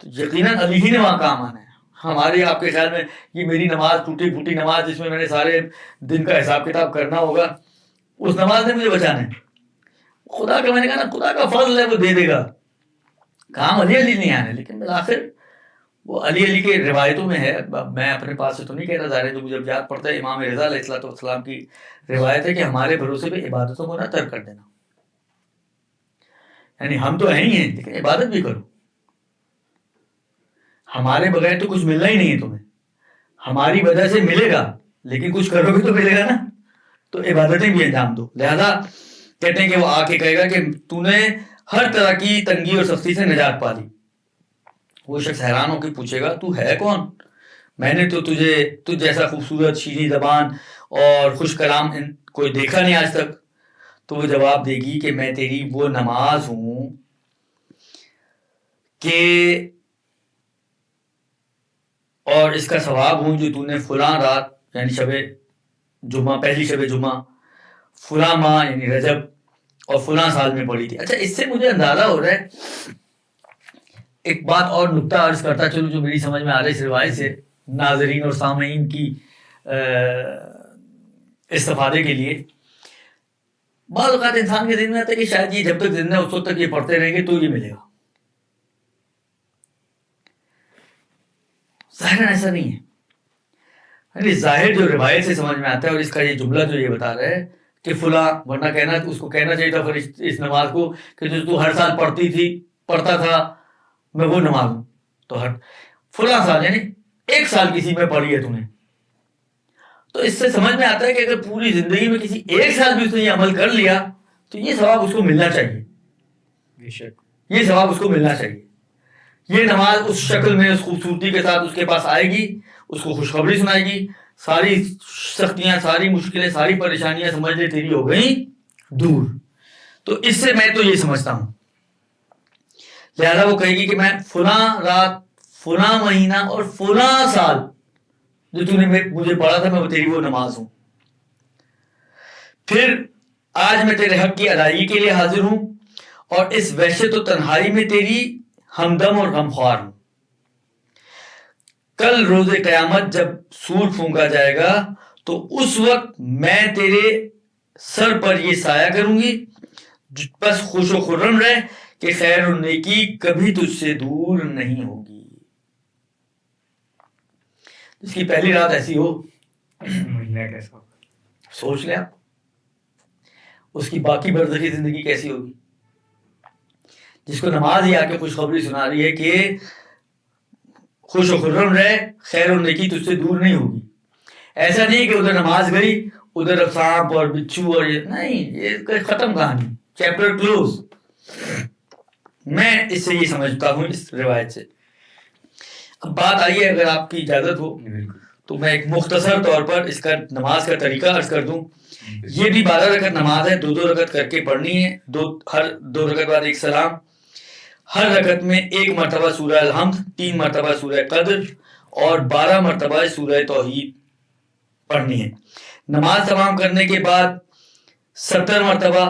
تو یقیناً علی ہی نے وہاں کام آنا ہے۔ ہمارے آپ کے خیال میں یہ میری نماز ٹوٹی پھوٹی نماز جس میں میں نے سارے دن کا حساب کتاب کرنا ہوگا، اس نماز نے مجھے بچانا ہے؟ خدا کا، میں نے کہا نا، خدا کا فضل ہے، وہ دے دے گا، کام علی علی نہیں آنے۔ لیکن بالآخر وہ علی علی کے روایتوں میں ہے، میں اپنے پاس سے تو نہیں کہہ رہا، ظاہر ہے جو مجھے یاد پڑتا ہے امام رضا علیہ السلام کی روایت ہے کہ ہمارے بھروسے پہ عبادتوں کو نہ ترک کر دینا، یعنی ہم تو ہیں ہی ہیں لیکن عبادت بھی کرو، ہمارے بغیر تو کچھ ملنا ہی نہیں ہے تمہیں، ہماری وجہ سے ملے گا لیکن کچھ کرو گے تو ملے گا نا، تو عبادتیں بھی انجام دو۔ لہذا کہتے ہیں کہ وہ آ کے کہے گا کہ تو نے ہر طرح کی تنگی اور سختی سے نجات پا لی۔ وہ شخص حیران ہو کے پوچھے گا تو ہے کون؟ میں نے تو تجھ جیسا خوبصورت شیریں زبان اور خوش کلام کوئی دیکھا نہیں آج تک. تو وہ جواب دے گی کہ میں تیری وہ نماز ہوں کہ اور اس کا ثواب ہوں جو تو نے فلاں رات یعنی شب جمعہ، پہلی شب جمعہ، فلاں ماہ یعنی رجب اور فلاں سال میں پڑھی تھی. اچھا، اس سے مجھے اندازہ ہو رہا ہے، ایک بات اور نکتہ عرض کرتا چلوں جو میری سمجھ میں آ رہی ہے اس روایت سے ناظرین اور سامعین کی استفادے کے لیے. بعض اوقات انسان کے ذہن میں آتا ہے کہ شاید یہ جب تک زندہ اس وقت تک یہ پڑھتے رہیں گے تو یہ ملے گا. ظاہر ایسا نہیں ہے. یعنی ظاہر جو روایت سے سمجھ میں آتا ہے اور اس کا یہ جملہ جو یہ بتا رہا ہے کہ فلاں، ورنہ کہنا اس کو کہنا چاہیے تھا پھر اس نماز کو کہ جو تو ہر سال پڑھتا تھا میں وہ نماز ہوں. تو ہر فلاں سال یعنی ایک سال کسی میں پڑھی ہے تو نے. تو اس سے سمجھ میں آتا ہے کہ اگر پوری زندگی میں کسی ایک سال بھی اس نے یہ عمل کر لیا تو یہ ثواب اس کو ملنا چاہیے. بے شک یہ ثواب اس کو ملنا چاہیے. یہ نماز اس شکل میں اس خوبصورتی کے ساتھ اس کے پاس آئے گی، اس کو خوشخبری سنائے گی، ساری سختیاں، ساری مشکلیں، ساری پریشانیاں سمجھ لے تیری ہو گئی دور. تو اس سے میں تو یہ سمجھتا ہوں. لہذا وہ کہے گی کہ میں فلاں رات، فلاں مہینہ اور فلاں سال جو تو نے مجھے پڑھا تھا میں تیری وہ نماز ہوں. پھر آج میں تیرے حق کی ادائیگی کے لیے حاضر ہوں اور اس وحشت و تنہائی میں تیری ہمدم اور غمخوار ہوں. کل روز قیامت جب سور پھونکا جائے گا تو اس وقت میں تیرے سر پر یہ سایہ کروں گی. بس خوش و خرم رہ کہ خیر و نیکی کبھی تجھ سے دور نہیں ہوگی. جس کی پہلی رات ایسی ہو مہینہ کیسا ہوگا سوچ لیں آپ، اس کی باقی برزخی زندگی کیسی ہوگی. جس کو نماز ہی آ کے خوشخبری سنا رہی ہے کہ خوش و خرم رہ، خیر و نیکی تجھ سے دور نہیں ہوگی. ایسا نہیں کہ ادھر نماز گئی ادھر سانپ اور بچھو اور یہ نہیں، یہ ختم کہانی، چیپٹر کلوز. میں اس سے یہ سمجھتا ہوں اس روایت سے. اب بات آئی ہے، اگر آپ کی اجازت ہو تو میں ایک مختصر طور پر اس کا نماز کا طریقہ عرض کر دوں. یہ بھی 12 رکعت نماز ہے، 2 رکعت کر کے پڑھنی ہے. ہر 2 رکعت بعد ایک سلام. ہر رکعت میں 1 مرتبہ سورہ الحمد، 3 مرتبہ سورہ قدر اور 12 مرتبہ سورہ توحید پڑھنی ہے. نماز تمام کرنے کے بعد 70 مرتبہ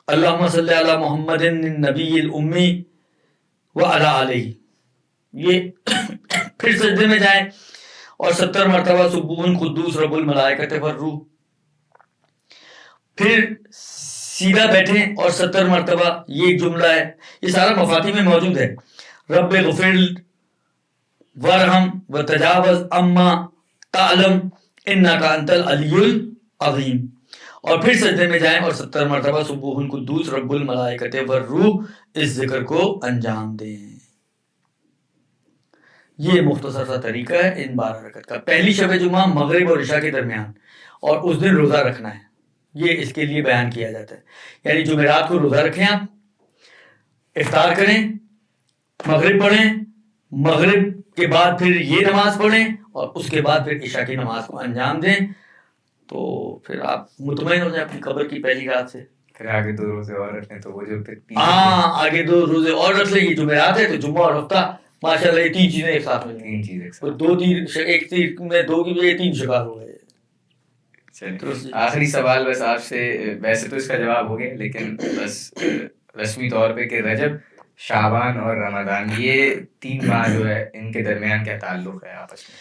اللہم صلی علی محمد النبی الامی وعلی آلہ، یہ پھر سجدے میں جائیں اور 70 مرتبہ سبوح قدوس رب الملائکۃ والروح. پھر سیدھا بیٹھیں اور 70 مرتبہ یہ ایک جملہ ہے، یہ سارا مفاتی میں موجود ہے، رب غفر ورحم وتجاوز اما تعلم انک انت العلی العظیم. اور پھر سجدے میں جائیں اور 70 مرتبہ سبوح قدوس رب الملائکۃ والروح اس ذکر کو انجام دیں. یہ مختصر سا طریقہ ہے ان 12 رکعت کا. پہلی شب جمعہ مغرب اور عشاء کے درمیان، اور اس دن روزہ رکھنا ہے، یہ اس کے لیے بیان کیا جاتا ہے. یعنی جمعرات کو روزہ رکھیں، آپ افطار کریں، مغرب پڑھیں، مغرب کے بعد پھر یہ نماز پڑھیں اور اس کے بعد پھر عشاء کی نماز کو انجام دیں. تو پھر آپ مطمئن ہو جائیں اپنی قبر کی پہلی رات سے. پھر آگے 2 روزے اور رکھ لیں تو وہ جو پھر آگے 2 روزے اور رکھ لیں. یہ جمعرات ہے تو جمعہ اور ہفتہ ماشاء اللہ یہ 3 چیزیں ایک ساتھ مل گئی. 3 چیزیں تو 2 تیر ایک تیر میں 2 کی بجائے 3 شکار ہو گئے. آخری سوال بس آپ سے، ویسے تو اس کا جواب ہو گیا لیکن بس رسمی طور پہ کہ رجب، شعبان اور رمضان یہ 3 ماہ جو ہے ان کے درمیان کیا تعلق ہے آپس میں؟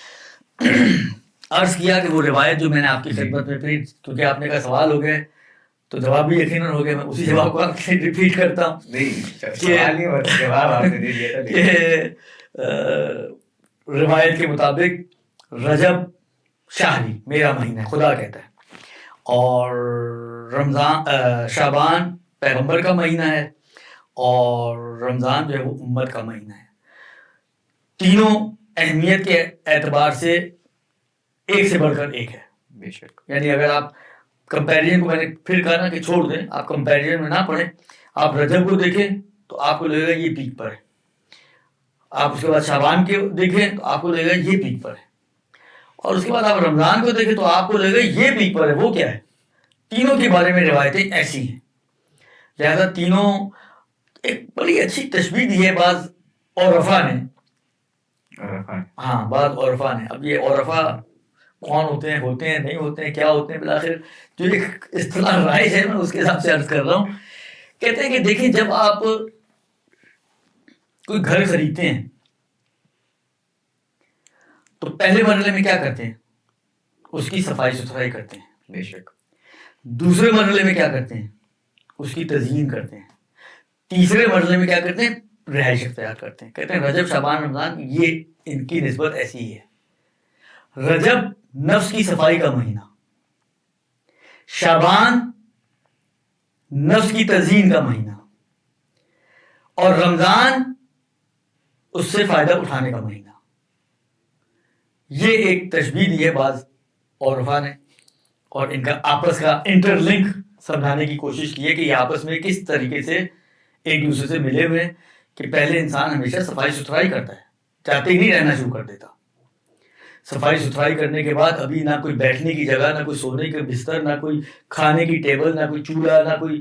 عرض کیا کہ وہ روایت جو میں نے آپ کی خدمت میں پڑھی، کیونکہ آپ نے کا سوال ہو گیا تو جواب بھی یقیناً ہو گیا. میں اسی جواب کو آپ سے ریپیٹ کرتا ہوں. جواب آپ نے دے دیا تھا. روایت کے مطابق رجب شہری میرا مہینہ ہے، خدا کہتا ہے، اور رمضان شعبان پیغمبر کا مہینہ ہے، اور رمضان جو ہے وہ امت کا مہینہ ہے. تینوں اہمیت کے اعتبار سے ایک سے بڑھ کر ایک ہے. بے شک. یعنی اگر آپ کمپیریزن کو، میں نے پھر کہا نا کہ چھوڑ دیں، آپ کمپیریزن میں نہ پڑھیں، آپ رجب کو دیکھیں تو آپ کو لگے گا یہ پیک پر ہے. آپ اس کے بعد شعبان کے دیکھیں تو آپ کو لگے گا یہ پیک پر ہے، اور اس کے بعد آپ رمضان کو دیکھیں تو آپ کو لگے گا یہ پیک پر ہے. وہ کیا ہے؟ تینوں کے بارے میں روایتیں ایسی ہیں. لہذا تینوں ایک بڑی اچھی تشبیہ دی ہے بعض عرفا نے. ہاں بعض عرفا نے. اب یہ عرفا کون ہوتے ہیں نہیں ہوتے ہیں، کیا ہوتے ہیں، بالآخر جو ایک اصطلاح رائج ہے میں اس کے حساب سے عرض کر رہا ہوں. کہتے ہیں کہ دیکھیں جب آپ کوئی گھر خریدتے ہیں تو پہلے مرحلے میں کیا کرتے ہیں؟ اس کی صفائی ستھرائی کرتے ہیں. بے شک. دوسرے مرحلے میں کیا کرتے ہیں؟ اس کی تزئین کرتے ہیں. تیسرے مرحلے میں کیا کرتے ہیں؟ رہائش اختیار کرتے ہیں. کہتے ہیں رجب شعبان رمضان یہ ان کی نسبت ایسی ہی ہے. رجب نفس کی صفائی کا مہینہ، شعبان نفس کی تزئین کا مہینہ، اور رمضان اس سے فائدہ اٹھانے کا مہینہ. یہ ایک تشبیہ دی ہے بعض عرفا نے، اور ان کا آپس کا انٹر لنک سمجھانے کی کوشش کی ہے کہ یہ آپس میں کس طریقے سے ایک دوسرے سے ملے ہوئے ہیں. کہ پہلے انسان ہمیشہ صفائی ستھرائی کرتا ہے، چاہتے ہی نہیں رہنا شروع کر دیتا. صفائی ستھرائی کرنے کے بعد ابھی نہ کوئی بیٹھنے کی جگہ، نہ کوئی سونے کا بستر، نہ کوئی کھانے کی ٹیبل، نہ کوئی چولہا، نہ کوئی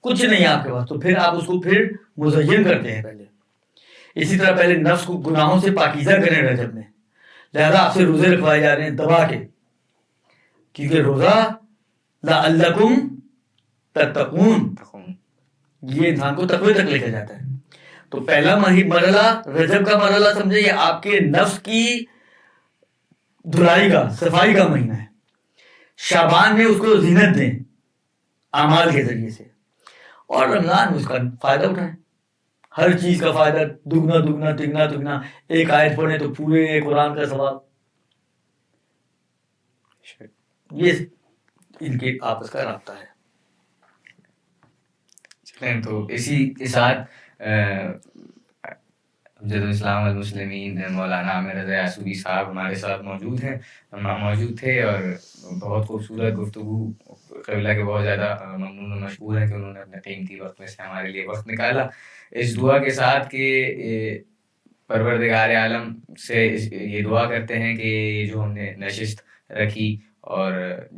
کچھ نہیں آپ کے پاس. تو پھر آپ اس کو پھر مزین کرتے ہیں پہلے. اسی طرح پہلے نفس کو گناہوں سے پاکیزہ کریں رجب میں. لہذا آپ سے روزے رکھوائے جا رہے ہیں دبا کے، کیونکہ روزہ لعلکم تتقون، یہ انسان کو تقوی تک لے کے جاتا ہے. تو پہلا مرحلہ رجب کا مرحلہ سمجھے یہ آپ کے نفس کی دھلائی کا، صفائی کا مہینہ ہے. شعبان میں اس کو زینت دیں اعمال کے ذریعے سے، اور رمضان میں اس کا فائدہ اٹھائیں. ہر چیز کا فائدہ دگنا دگنا تگنا تگنا. ایک آیت پڑھیں تو پورے قرآن کا ثواب. یہ ان کے آپس کا رابطہ ہے. تو اسی کے ساتھ جد الاسلام والمسلمین مولانا عامر رضا یاسوری صاحب ہمارے ساتھ موجود تھے، اور بہت خوبصورت گفتگو. قبلہ کے بہت زیادہ ممنون و مشکور ہیں کہ انہوں نے اپنے قیمتی وقت میں سے ہمارے لیے وقت نکالا. اس دعا کے ساتھ کہ پروردگار عالم سے یہ دعا کرتے ہیں کہ جو ہم نے نشست رکھی اور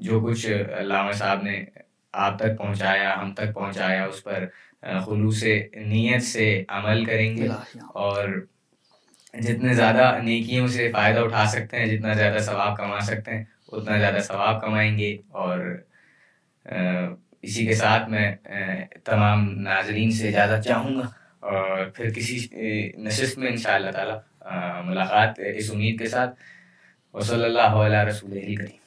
جو کچھ علامہ صاحب نے آپ تک پہنچایا، ہم تک پہنچایا، اس پر خلوص نیت سے عمل کریں گے، اور جتنے زیادہ نیکیوں سے فائدہ اٹھا سکتے ہیں، جتنا زیادہ ثواب کما سکتے ہیں اتنا زیادہ ثواب کمائیں گے. اور اسی کے ساتھ میں تمام ناظرین سے اجازت چاہوں گا، اور پھر کسی نشست میں انشاءاللہ تعالی ملاقات اس امید کے ساتھ. وصلی اللہ علی رسول کریم.